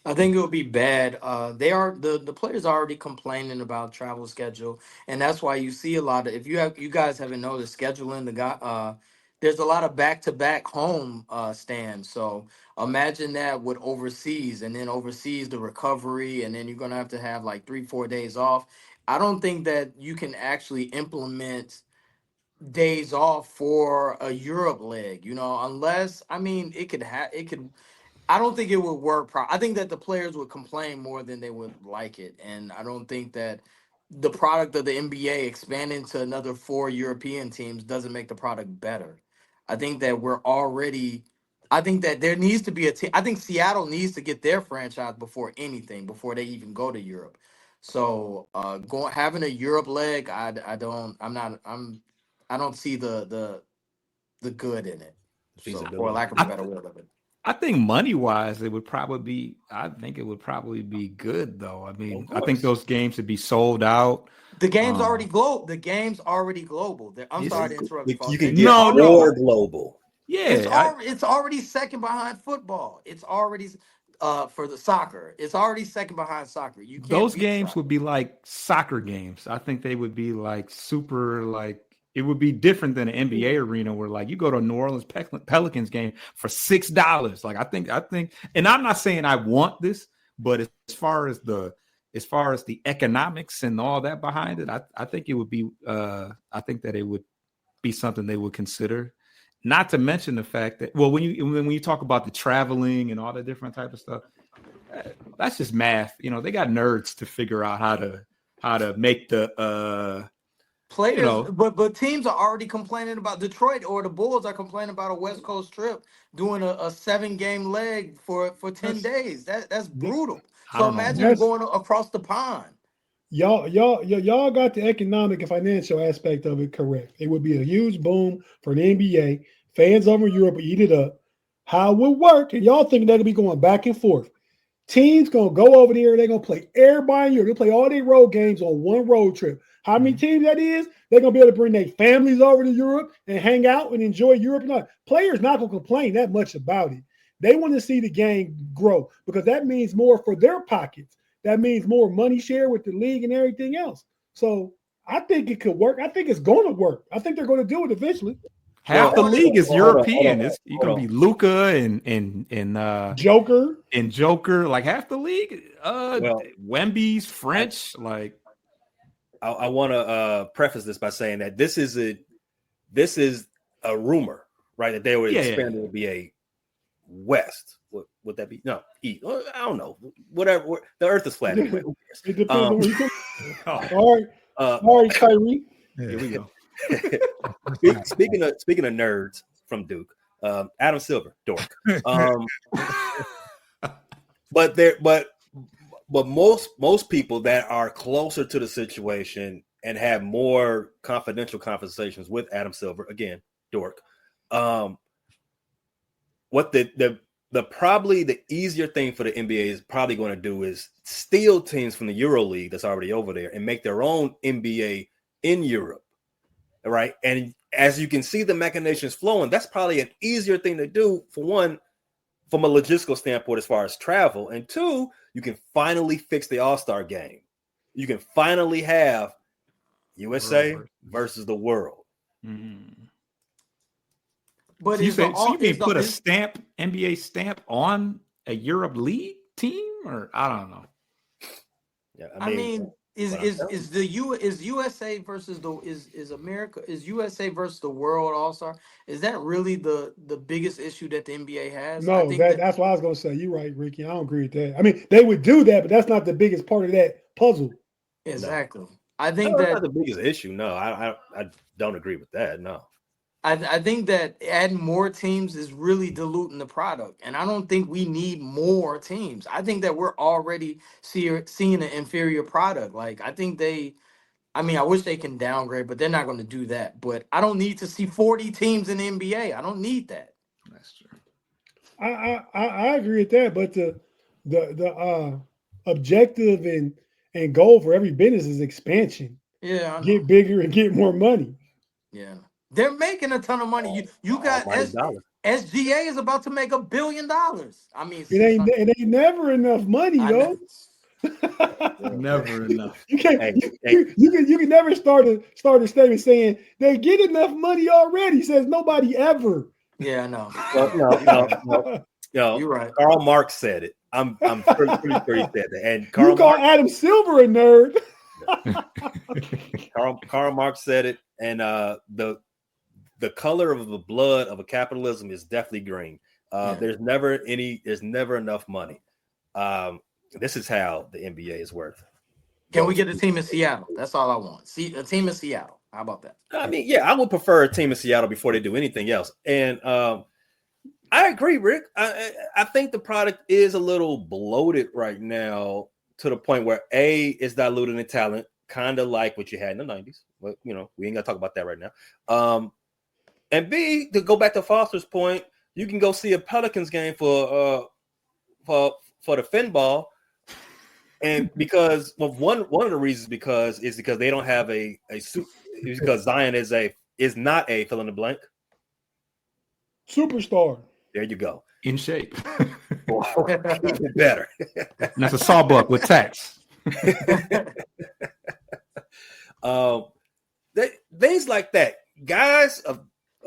I think it would be bad. The players are already complaining about travel schedule, and that's why you see a lot of. If you guys haven't noticed, scheduling there's a lot of back-to-back home stands. So imagine that with overseas, and then overseas the recovery, and then you're gonna have to have like 3-4 days off. I don't think that you can actually implement days off for a Europe leg, unless it could. I don't think it would work. I think that the players would complain more than they would like it, and I don't think that the product of the NBA expanding to another 4 European teams doesn't make the product better. I think that I think that there needs to be a team. I think Seattle needs to get their franchise before anything, before they even go to Europe. So having a Europe leg, I don't see the good in it. So, for lack of a better word of it. I think money-wise, it would probably be good, though. I mean, I think those games would be sold out. The game's already global. The game's already global. I'm sorry to interrupt you. You can get more global. Yeah. It's already second behind football. It's already for the soccer. It's already second behind soccer. Those games would be like soccer games. I think they would be like super like. It would be different than an NBA arena where like you go to a New Orleans Pelicans game for $6. Like I think, and I'm not saying I want this, but as far as the economics and all that behind it, I think it would be, I think that it would be something they would consider. Not to mention the fact that, well, when you talk about the traveling and all the different type of stuff, that's just math. They got nerds to figure out how to make the players, but teams are already complaining about Detroit, or the Bulls are complaining about a West Coast trip doing a 7-game leg for 10 days. That's brutal. So imagine going across the pond. Y'all got the economic and financial aspect of it correct. It would be a huge boom for the NBA. Fans over in Europe would eat it up. How it would work, and y'all think they're gonna be going back and forth. Teams gonna go over there, they're gonna play everybody in Europe. They'll play all their road games on one road trip. How many teams that is? They're gonna be able to bring their families over to Europe and hang out and enjoy Europe. Players not gonna complain that much about it. They want to see the game grow because that means more for their pockets. That means more money share with the league and everything else. So I think it could work. I think it's going to work. I think they're going to do it eventually. Half the league is European. You're going to be Luka and Joker. And Joker. Like half the league. Wemby's French. Like I want to preface this by saying that this is a rumor, right? That they would expand the NBA West. Would that be East? I don't know. Whatever. The Earth is flat anyway. Who cares? It depends on where you go. All right, Kyrie. Here we go. speaking of nerds from Duke, Adam Silver, dork. But most people that are closer to the situation and have more confidential conversations with Adam Silver, again, dork. What the probably the easier thing for the NBA is probably going to do is steal teams from the Euro League that's already over there and make their own NBA in Europe, right? And as you can see the machinations flowing, that's probably an easier thing to do, for one, from a logistical standpoint as far as travel, and two, you can finally fix the All-Star game. You can finally have USA versus the world. Mm-hmm. But so you mean put a stamp, NBA stamp on a Europe League team, or I don't know. Yeah, I mean is USA versus is America, is USA versus the world All-Star? Is that really the biggest issue that the NBA has? No, that's what I was gonna say. You're right, Ricky. I don't agree with that. I mean, they would do that, but that's not the biggest part of that puzzle. Exactly. I think that's not the biggest issue. No, I don't agree with that. No. I think that adding more teams is really diluting the product, and I don't think we need more teams. I think that we're already seeing an inferior product. Like, I think I wish they can downgrade, but they're not going to do that. But I don't need to see 40 teams in the NBA. I don't need that. That's true. I agree with that, but the objective and goal for every business is expansion. Yeah, get bigger and get more money. Yeah. They're making a ton of money. You got SGA is about to make $1 billion. I mean, it ain't never enough money, though. Never enough. You can never start a statement saying they get enough money already. Says nobody ever. Yeah, I know. No, you're right. Karl Marx said it. I'm pretty sure he said that. And you call Adam Silver a nerd. Karl Marx said it, and the color of the blood of a capitalism is definitely green. There's never enough money. This is how the NBA is worth. Can we get a team in Seattle? That's all I want. See a team in Seattle. How about that? I mean, yeah, I would prefer a team in Seattle before they do anything else. And I agree, Rick. I think the product is a little bloated right now to the point where it's diluting in talent, kind of like what you had in the 90s. But we ain't gonna talk about that right now. And B, to go back to Foster's point, you can go see a Pelicans game for the fin ball, and because one of the reasons because they don't have a suit, because Zion is not a fill in the blank superstar. There you go, in shape, better. And that's a sawbuck with tats. Things like that, guys of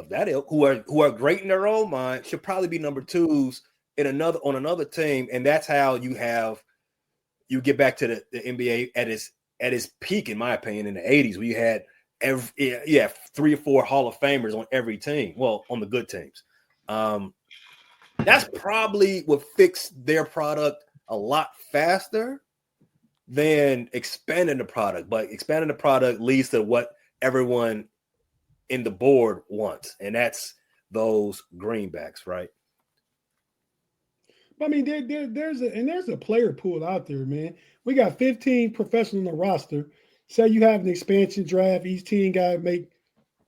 that ilk who are great in their own mind should probably be number twos on another team, and that's how you get back to the NBA at its peak, in my opinion, in the 80s, where you had 3 or 4 Hall of Famers on every team. Well, on the good teams, that's probably what fixed their product a lot faster than expanding the product. But expanding the product leads to what everyone in the board wants, and that's those greenbacks, right? I mean, there's a player pool out there, man. We got 15 professionals on the roster. Say you have an expansion draft, each team got to make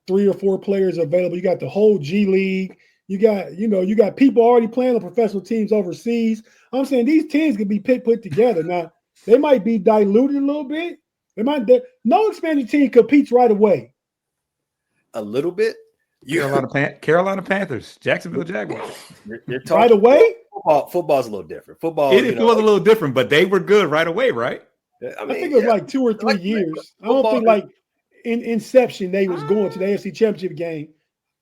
3 or 4 players available. You got the whole G League. You got people already playing on professional teams overseas. I'm saying these teams could be put together. Now, they might be diluted a little bit. No expansion team competes right away. A little bit. Carolina Panthers, Jacksonville Jaguars. You're talking right away. Football's a little different. Football. It was a little different, but they were good right away, right? I think it was like 2 or 3 years. I don't think like in inception they was going to the AFC Championship game.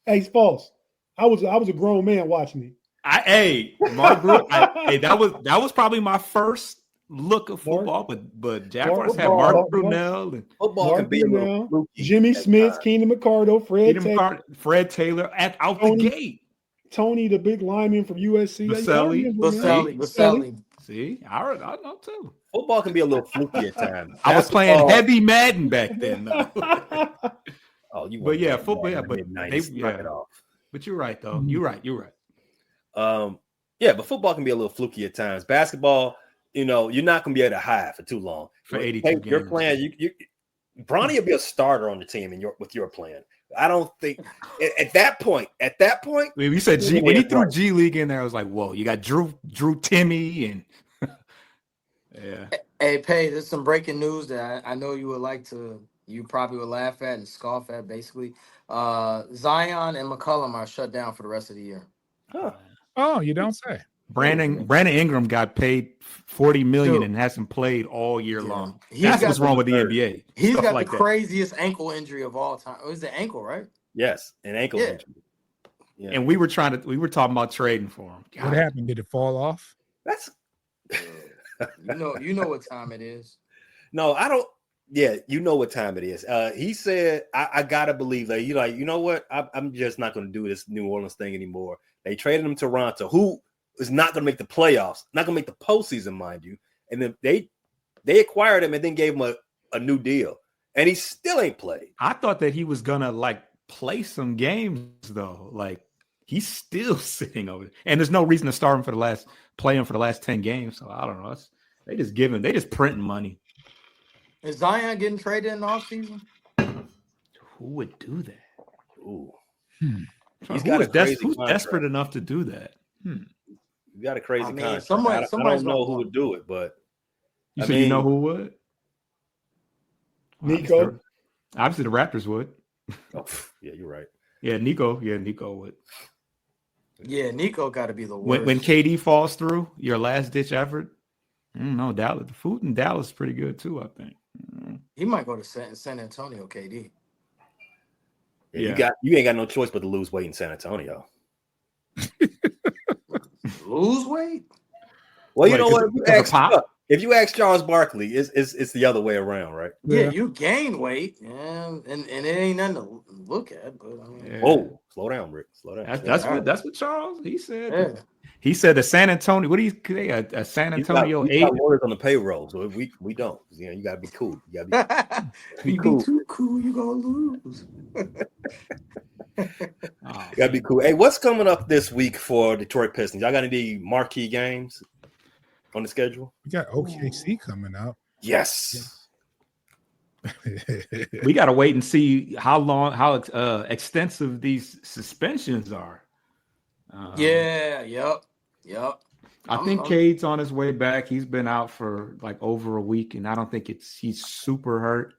Hey, it's false. I was a grown man watching it. That was probably my first look of football, but Jaguars had Mark Brunell and football can be a little fluky. Jimmy Smith, Keenan McCardle, Fred Taylor out the gate. Tony, the big lineman from USC. Baselli. See, I know too. Football can be a little fluky at times. I was playing heavy Madden back then, though. Oh, you But want yeah, football. Yeah, but knock it off. But you're right though. You're right. Yeah, but football can be a little fluky at times. Basketball, you're not going to be able to hide for too long. For 82 games. You're playing. Bronny will be a starter on the team with your plan. I don't think at that point. We said when he threw G League in there, I was like, whoa, you got Drew Timmy and yeah. Hey, Pay, there's some breaking news that I know you probably would laugh at and scoff at. Basically, Zion and McCollum are shut down for the rest of the year. Oh, you don't say. Brandon Ingram got paid $40 million and hasn't played all year long. That's what's wrong with the NBA. He's got the craziest ankle injury of all time. It was the ankle, right? Yes, an ankle injury. Yeah. And we were talking about trading for him. God. What happened? Did it fall off? That's you know what time it is. No, I don't. Yeah, you know what time it is. He said, I gotta believe that you know what? I'm just not going to do this New Orleans thing anymore. They traded him to Toronto, who is not going to make the playoffs, not going to make the postseason, mind you. And then they acquired him and then gave him a new deal, and he still ain't played. I thought that he was gonna play some games though. He's still sitting over there. And there's no reason to start him play him for the last 10 games. So I don't know. They just printing money. Is Zion getting traded in the offseason? Who would do that? Ooh. Who's desperate enough to do that? You got a crazy contract. I don't know who would do it, but you know who would? Nico. Obviously, the Raptors would. Oh, yeah, you're right. Yeah, Nico. Yeah, Nico would. Yeah, Nico got to be the worst. When KD falls through, your last ditch effort. I don't know, Dallas. The food in Dallas is pretty good too, I think. He might go to San Antonio, KD. Yeah. You ain't got no choice but to lose weight in San Antonio. Lose weight? Well, you know what? If you ask Charles Barkley, it's the other way around, right? Yeah, you gain weight, and it ain't nothing to look at. But Whoa, slow down, Rick. Slow down. That's what Charles he said. Yeah. He said the San Antonio. What do you say? A San Antonio eight lawyers on the payroll, so we don't. You gotta be cool. You gotta be cool. Be too cool, you gonna lose. You gotta be cool. Hey, what's coming up this week for Detroit Pistons? Y'all got any marquee games on the schedule? We got OKC coming up. Yes. We got to wait and see how extensive these suspensions are. Yep. I think Cade's on his way back. He's been out for over a week, and I don't think he's super hurt.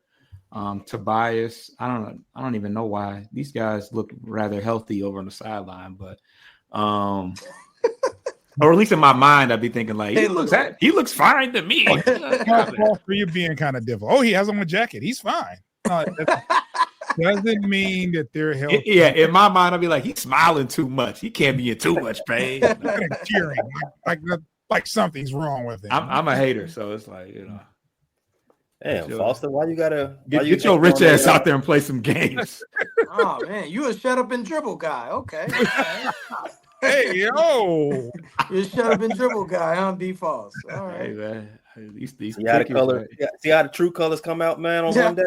Tobias, I don't even know why. These guys look rather healthy over on the sideline, but or at least in my mind, I'd be thinking he looks fine to me. For you being kind of difficult. Oh, he has on a jacket. He's fine. No, doesn't mean that they're healthy. Yeah, in my mind, I'd be like, he's smiling too much. He can't be in too much pain. Cheering like something's wrong with him. I'm a hater, so it's Damn, Foster, why you gotta get your rich ass out there and play some games? Oh man, you a shut up and dribble guy. Okay. Hey yo, you're a shut up and dribble guy, huh? B Falls. All right. Hey man, these see how the colors, see how the true colors come out, man, on Monday.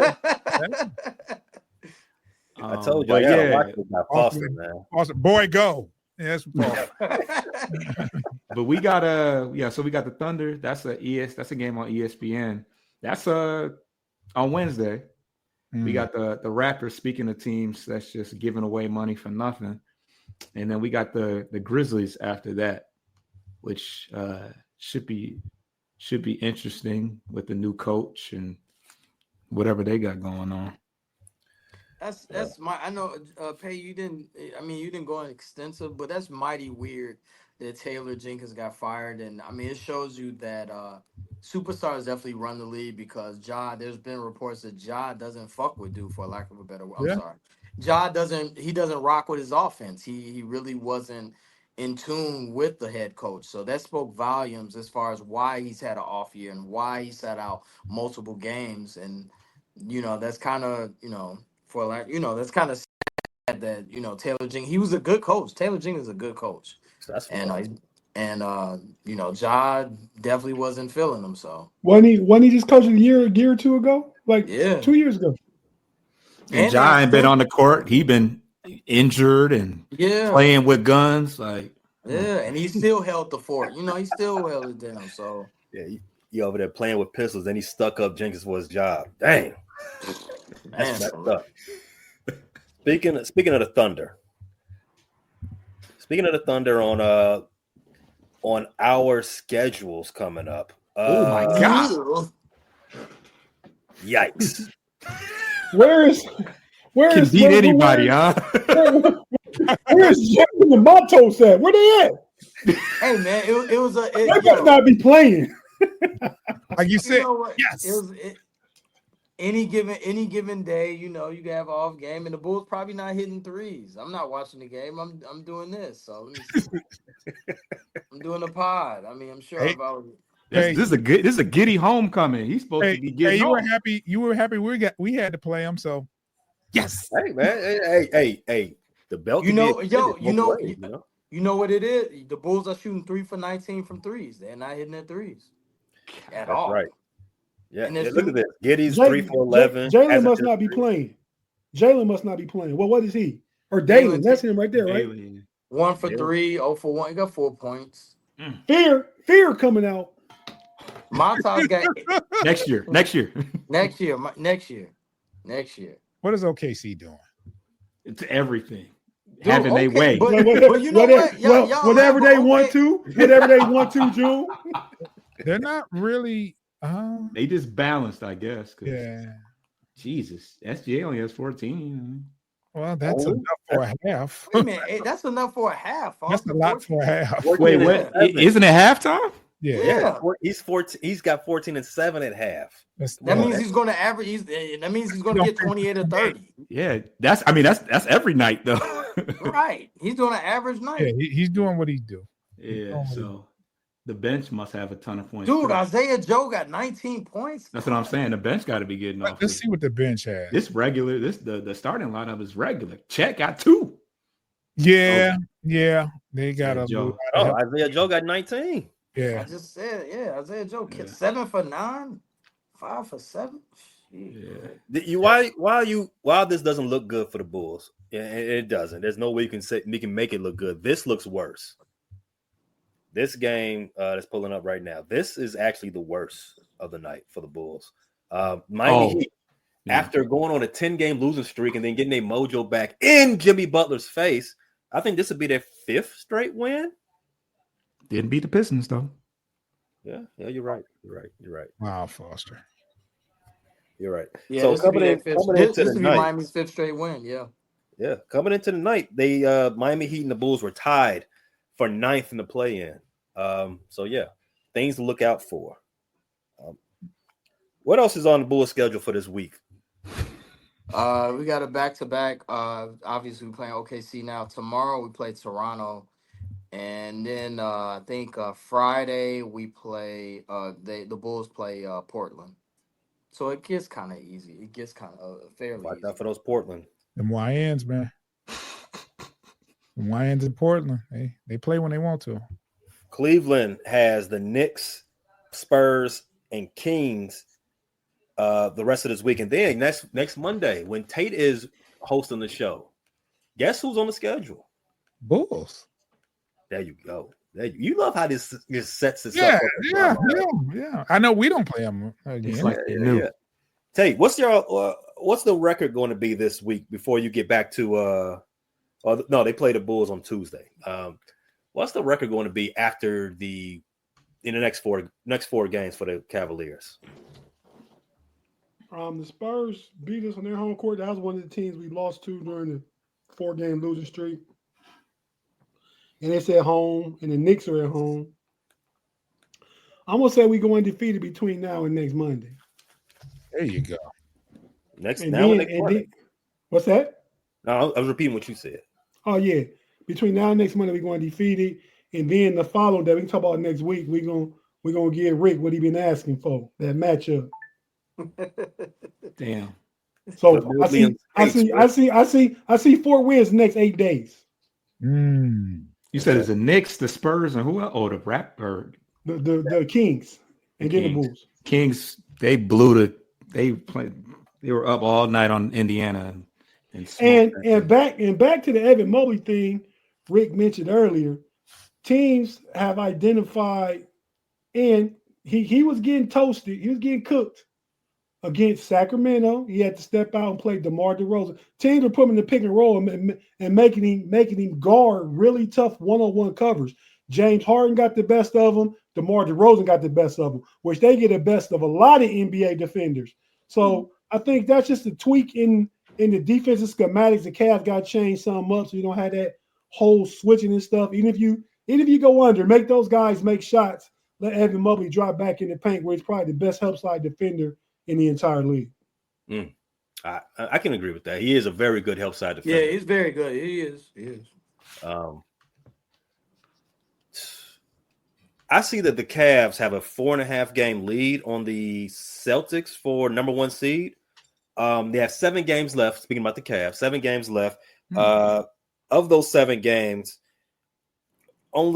I told you, I gotta watch it about Foster, man. Foster, boy, go. Yes, but we got so we got the Thunder. That's a game on ESPN. That's on Wednesday. We got the Raptors. Speaking of teams that's just giving away money for nothing, and then we got the Grizzlies after that, which should be interesting with the new coach and whatever they got going on. That's I know Pay, you didn't go in extensive, but that's mighty weird that Taylor Jenkins got fired. And I mean, it shows you that superstars definitely run the league, because there's been reports that Ja doesn't fuck with dude, for lack of a better word. I'm sorry. Ja doesn't rock with his offense. He really wasn't in tune with the head coach. So that spoke volumes as far as why he's had an off year and why he sat out multiple games. And that's kind of that's kind of sad that Taylor Jenkins, he was a good coach. Taylor Jenkins is a good coach. So that's Ja definitely wasn't feeling him. So when he just coached a year or two ago, 2 years ago. And Ja ain't been on the court. He been injured and playing with guns. Like, and he still held the fort. You know, he still held it down. So he over there playing with pistols. Then he stuck up Jenkins for his job. Dang, that's messed up. Speaking of the Thunder. Speaking of the Thunder on our schedules coming up. Oh my God! Yikes! Where is Can beat anybody, huh? Where's Jalen and Matos at? Where they at? Hey man, it was a. They must not be playing. Like you said, yes. Any given day, you know, you can have an off game, and the Bulls probably not hitting threes. I'm not watching the game. I'm doing this. So I'm doing a pod. I mean, I'm sure about. This is a giddy homecoming. He's supposed to be getting. You were happy. You were happy. We had to play him. So yes. Hey man. Hey. The belt. You know what it is. The Bulls are shooting 3 for 19 from threes. They're not hitting their threes at all. Right. Yeah. Look at this. Giddy's 3 for 11. Jalen must not be playing. Jalen must not be playing. Well, what is he? Or Dalen? That's him right there, right? 1 for 3, 0 for 1. He got 4 points. Fear coming out. Montas got next year. What is OKC doing? It's everything. Having their way. But you know what? Whatever they want to, June. They're not really. They just balanced, I guess. Yeah. Jesus, SGA only has 14. Well, that's enough for a half. Wait a minute, that's enough for a half. That's a lot for a half. Wait, what? Isn't it halftime? Yeah. He's 14. He's got 14 and 7 at half. That means he's going to average. That means he's going to get 28 or 30. Yeah, that's every night though. Right, he's doing an average night. Yeah, he's doing what he do. Yeah, so the bench must have a ton of points. Dude, Isaiah Joe got 19 points. That's what I'm saying. The bench got to be getting off. Let's see what the bench has. This regular. The starting lineup is regular. Chet got 2. Yeah, they got Joe. Isaiah Joe got 19. Yeah, I just said, Isaiah Joe 7 for 9, 5 for 7. Yeah. While this doesn't look good for the Bulls, it doesn't. There's no way you can make it look good. This looks worse. This game that's pulling up right now. This is actually the worst of the night for the Bulls. Miami Heat, after going on a 10-game losing streak and then getting their mojo back in Jimmy Butler's face, I think this would be their 5th straight win. Didn't beat the Pistons though. Yeah, you're right. Wow, Foster. You're right. Yeah, so this would be Miami's 5th straight win. Yeah. Coming into the night, they Miami Heat and the Bulls were tied for 9th in the play-in. Things to look out for. What else is on the Bulls schedule for this week? We got a back-to-back. Obviously, we're playing OKC now. Tomorrow, we play Toronto. And then I think Friday, we play the Bulls play Portland. So it gets kind of easy. It gets kind of fairly Watch easy. out for those Portland. Them YNs, man. Them YNs in Portland. They play when they want to. Cleveland has the Knicks, Spurs, and Kings the rest of this week. And then next Monday, when Tate is hosting the show, guess who's on the schedule? Bulls. There you go. You love how this sets itself up. Yeah. I know we don't play them again. Yeah. Tate, what's the record going to be this week before you get back to no, they play the Bulls on Tuesday. What's the record going to be after in the next four games for the Cavaliers? The Spurs beat us on their home court. That was one of the teams we lost to during the 4-game losing streak. And it's at home, and the Knicks are at home. I'm going to say we go undefeated between now and next Monday. There you go. What's that? No, I was repeating what you said. Oh, yeah. Between now and next Monday, we're going undefeated. And then the following day, we can talk about next week, we're gonna give Rick what he been asking for, that matchup. Damn. So I see 4 wins the next 8 days. You said it's the Knicks, the Spurs, and who else? Oh, the the Kings and then the Bulls. Kings, they played They were up all night on Indiana. And back to the Evan Mobley thing Rick mentioned earlier. Teams have identified, and he was getting toasted. He was getting cooked against Sacramento. He had to step out and play DeMar DeRozan. Teams are putting him in the pick and roll and making him guard really tough one-on-one covers. James Harden got the best of him. DeMar DeRozan got the best of him, which they get the best of a lot of NBA defenders. So I think that's just a tweak in the defensive schematics. The Cavs got to change some up so you don't have that whole switching and stuff. Even if you go under, make those guys make shots. Let Evan Mobley drop back in the paint, where he's probably the best help side defender in the entire league. I can agree with that. He is a very good help side defender. Yeah, he's very good. He is. I see that the Cavs have a 4.5 game lead on the Celtics for number 1 seed. They have 7 games left. Speaking about the Cavs, 7 games left. Of those 7 games, of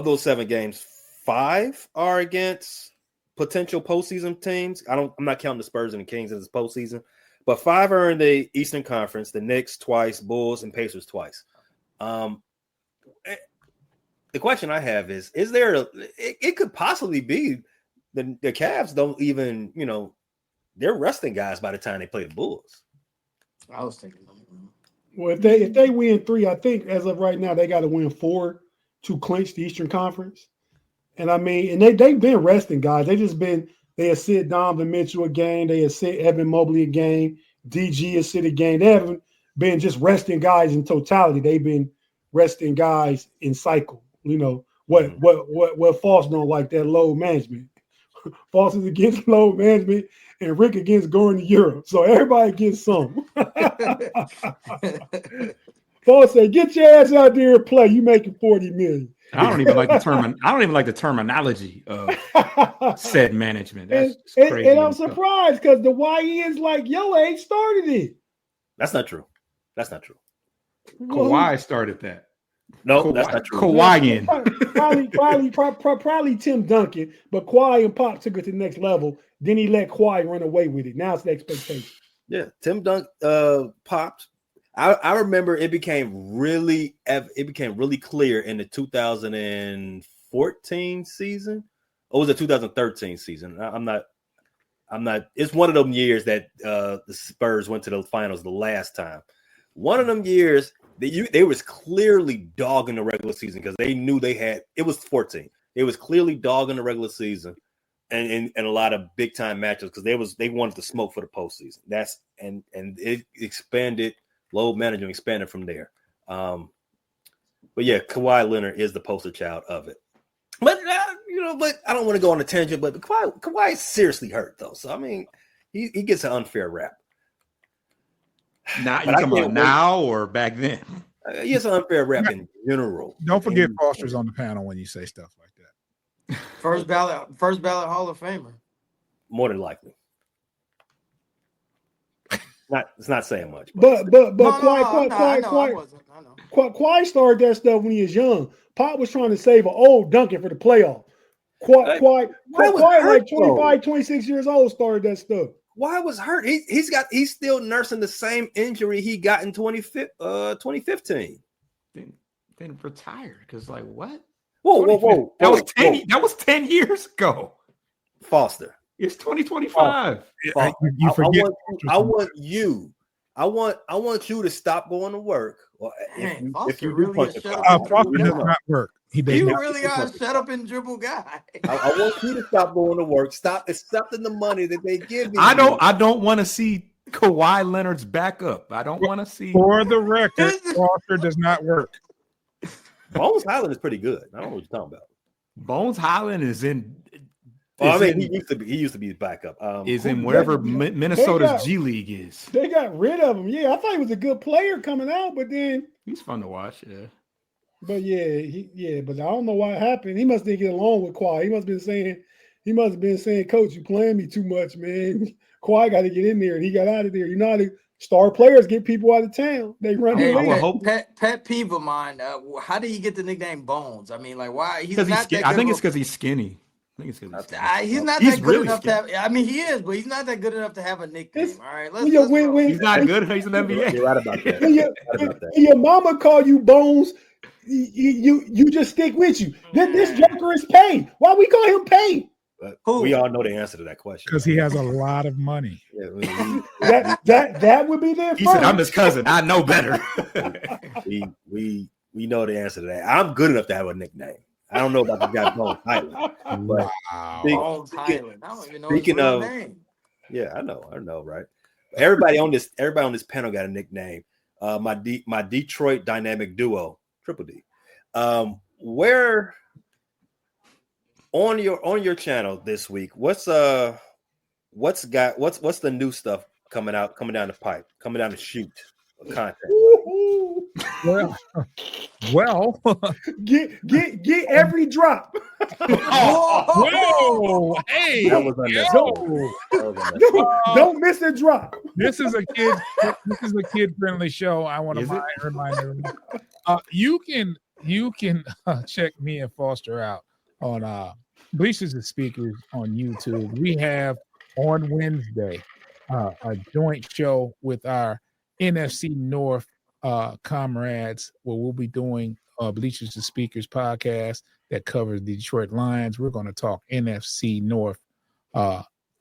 those 7 games, 5 are against potential postseason teams. I'm not counting the Spurs and the Kings as postseason, but 5 are in the Eastern Conference. The Knicks twice, Bulls and Pacers twice. The question I have is there it could possibly be the Cavs don't even, they're resting guys by the time they play the Bulls. I was thinking. Well, if they win 3, I think as of right now they got to win 4 to clinch the Eastern Conference. And I mean, and they've been resting guys. They have sit Donovan Mitchell a game. They have sit Evan Mobley a game. DG has sit a game. They haven't been just resting guys in totality. They've been resting guys in cycle. What Foss don't like, that load management. Foss is against load management, and Rick against going to Europe. So everybody gets some. Foss said, "Get your ass out there and play. You making $40 million." I don't even like the terminology of said management. That's crazy. And I'm surprised because the YN's like, "Yo, ain't started it." That's not true. Kawhi started that. No, that's not true. Kawhi probably Tim Duncan, but Kawhi and Pop took it to the next level. Then he let Kawhi run away with it. Now it's the expectation. Yeah, Tim Duncan popped. I remember it became really clear in the 2014 season. Or was it 2013 season? I'm not. It's one of them years that the Spurs went to the finals the last time. One of them years. They was clearly dogging the regular season because they knew it was 14. They was clearly dogging the regular season and a lot of big time matches because they wanted to smoke for the postseason. And it expanded, load management expanded from there. But yeah, Kawhi Leonard is the poster child of it. But but I don't want to go on a tangent. But Kawhi is seriously hurt though, so I mean, he gets an unfair rap. Now you talking about now or back then? Yes, an unfair rap in general. Don't forget Foster's on the panel when you say stuff like that. First ballot Hall of Famer. More than likely. It's not saying much. But Kawhi started that stuff when he was young. Pop was trying to save an old Duncan for the playoff. Kawhi like 25, 26 years old started that stuff. Why was hurt? He's still nursing the same injury he got in 2015. Then retired because what? Whoa! That was 10 years ago. Foster, it's 2025. You forget. I want you to stop going to work. Well, if you do punch Foster does not work. You really are a shut up and dribble guy. I want you to stop going to work. Stop accepting the money that they give you. I don't want to see Kawhi Leonard's backup. I don't want to see. For the record, Foster does not work. Bones Highland is pretty good. I don't know what you're talking about. Bones Highland is in. He used to be his backup. Is in wherever Minnesota's G League is. They got rid of him. Yeah, I thought he was a good player coming out, but then he's fun to watch. Yeah. But but I don't know what happened. He must didn't get along with Kawhi. He must have been saying, "Coach, you playing me too much, man." Kawhi got to get in there, and he got out of there. You know how the star players get people out of town. They run pet peeve of mine. How did he get the nickname Bones? I mean, why? He's not I think it's because he's skinny. I think it's because he's not that good enough to have. I mean, he is, but he's not that good enough to have a nickname. All right, let's he's not good. He's an NBA. You're right about that. When your mama call you Bones, you just stick with you. This joker is paid. Why we call him paid? We all know the answer to that question because he has a lot of money. Yeah, that would be there. He said, "I'm his cousin. I know better." we know the answer to that. I'm good enough to have a nickname. I don't know about the guy Bones Highland, but Bones Highland. I don't even know speaking his real of name. Yeah, I know, right? Everybody on this panel got a nickname. My Detroit dynamic duo, Triple D. Where on your channel this week? What's the new stuff coming down the pipe, coming down the chute of content? Well, get every drop. Whoa! Hey, don't miss a drop. This is a kid friendly show. I want to remind everyone. You can check me and Foster out on Bleachers and Speakers on YouTube. We have on Wednesday a joint show with our NFC North comrades where we'll be doing Bleachers and Speakers podcast that covers the Detroit Lions. We're going to talk NFC North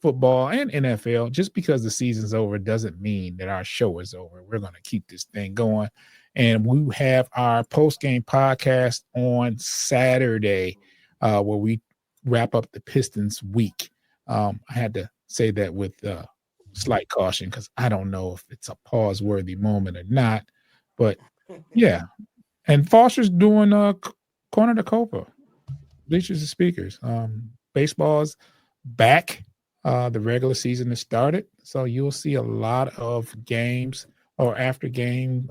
football and NFL. Just because the season's over doesn't mean that our show is over. We're going to keep this thing going. And we have our post-game podcast on Saturday where we wrap up the Pistons week. I had to say that with slight caution because I don't know if it's a pause-worthy moment or not. But, yeah. And Foster's doing Corner to Copa, Bleachers and Speakers. Baseball's back. The regular season has started. So you'll see a lot of games or after-game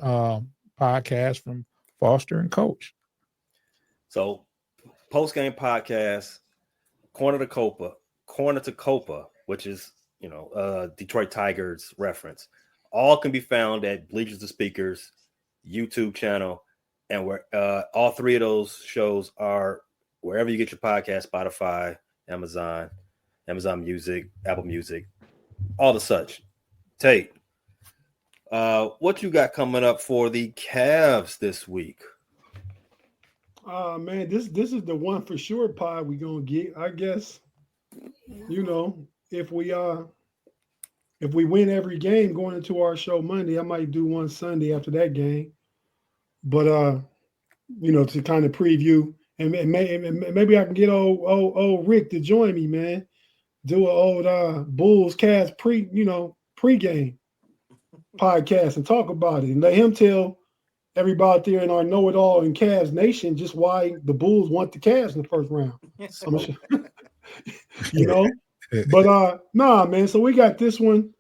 podcasts from Foster and Coach. So post-game podcast, Corner to Copa, which is, Detroit Tigers reference. All can be found at Bleachers and Speakers YouTube channel, and where all three of those shows are wherever you get your podcast: Spotify, Amazon Music, Apple Music, all the such. Tate, what you got coming up for the Cavs this week? Man, this is the one for sure pod we gonna get. I guess, if we win every game going into our show Monday, I might do one Sunday after that game. But to kind of preview and maybe I can get old Rick to join me, man. Do an old Bulls Cavs pregame podcast and talk about it and let him tell everybody out there in our know-it-all in Cavs Nation just why the Bulls want the Cavs in the first round. But nah, man. So we got this one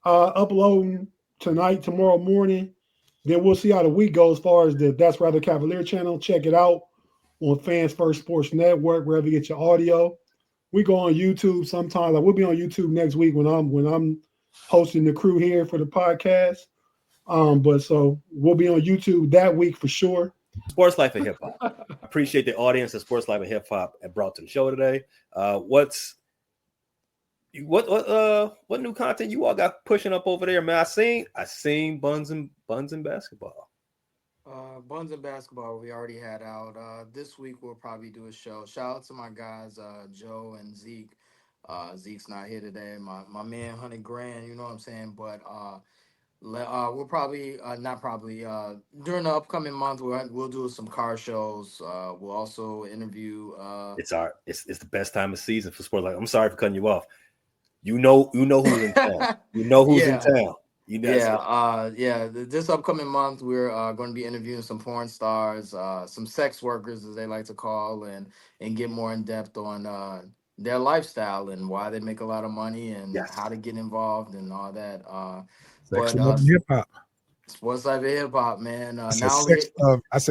uploading tomorrow morning. Then we'll see how the week goes as far as the That's Rather Cavalier channel. Check it out on Fans First Sports Network, wherever you get your audio. We go on YouTube sometime. Like we'll be on YouTube next week when I'm hosting the crew here for the podcast. But so we'll be on YouTube that week for sure. Sports Life and Hip Hop. Appreciate the audience that Sports Life and Hip Hop have brought to the show today. What new content you all got pushing up over there, man? I seen Buns and Basketball. Buns and Basketball we already had out. This week we'll probably do a show. Shout out to my guys, Joe and Zeke. Zeke's not here today. My man, 100 grand, you know what I'm saying? But we'll probably during the upcoming month we'll do some car shows. We'll also interview. It's the best time of season for sports. Like, I'm sorry for cutting you off. You know who's in town. You know who's in town. This upcoming month we're going to be interviewing some porn stars, some sex workers as they like to call, and get more in depth on their lifestyle and why they make a lot of money and how to get involved and all that. Hip hop. Sports Life and Hip Hop, man. I said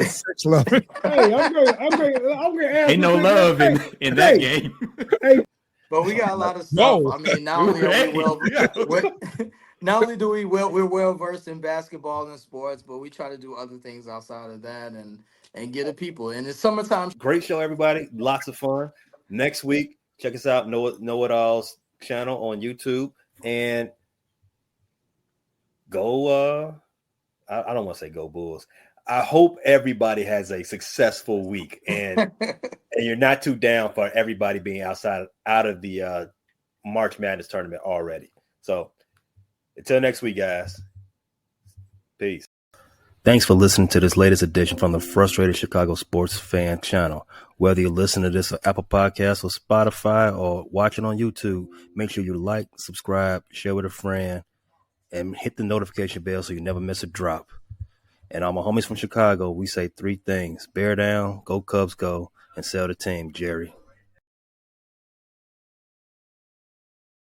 sex love. Hey, I'm gonna ask. Ain't no love in that game. Hey. But we got a lot of stuff. I mean, not only are we're well versed in basketball and sports, but we try to do other things outside of that and get the people. And it's summertime. Great show, everybody. Lots of fun. next week, check us out, Know It All's channel on YouTube, and go. I don't want to say go Bulls. I hope everybody has a successful week, and you're not too down for everybody being out of the March Madness tournament already. So until next week, guys. Peace. Thanks for listening to this latest edition from the Frustrated Chicago Sports Fan channel. Whether you listen to this on Apple Podcasts or Spotify or watching on YouTube, make sure you like, subscribe, share with a friend, and hit the notification bell so you never miss a drop. And all my homies from Chicago, we say 3 things: bear down, go Cubs go, and sell the team, Jerry.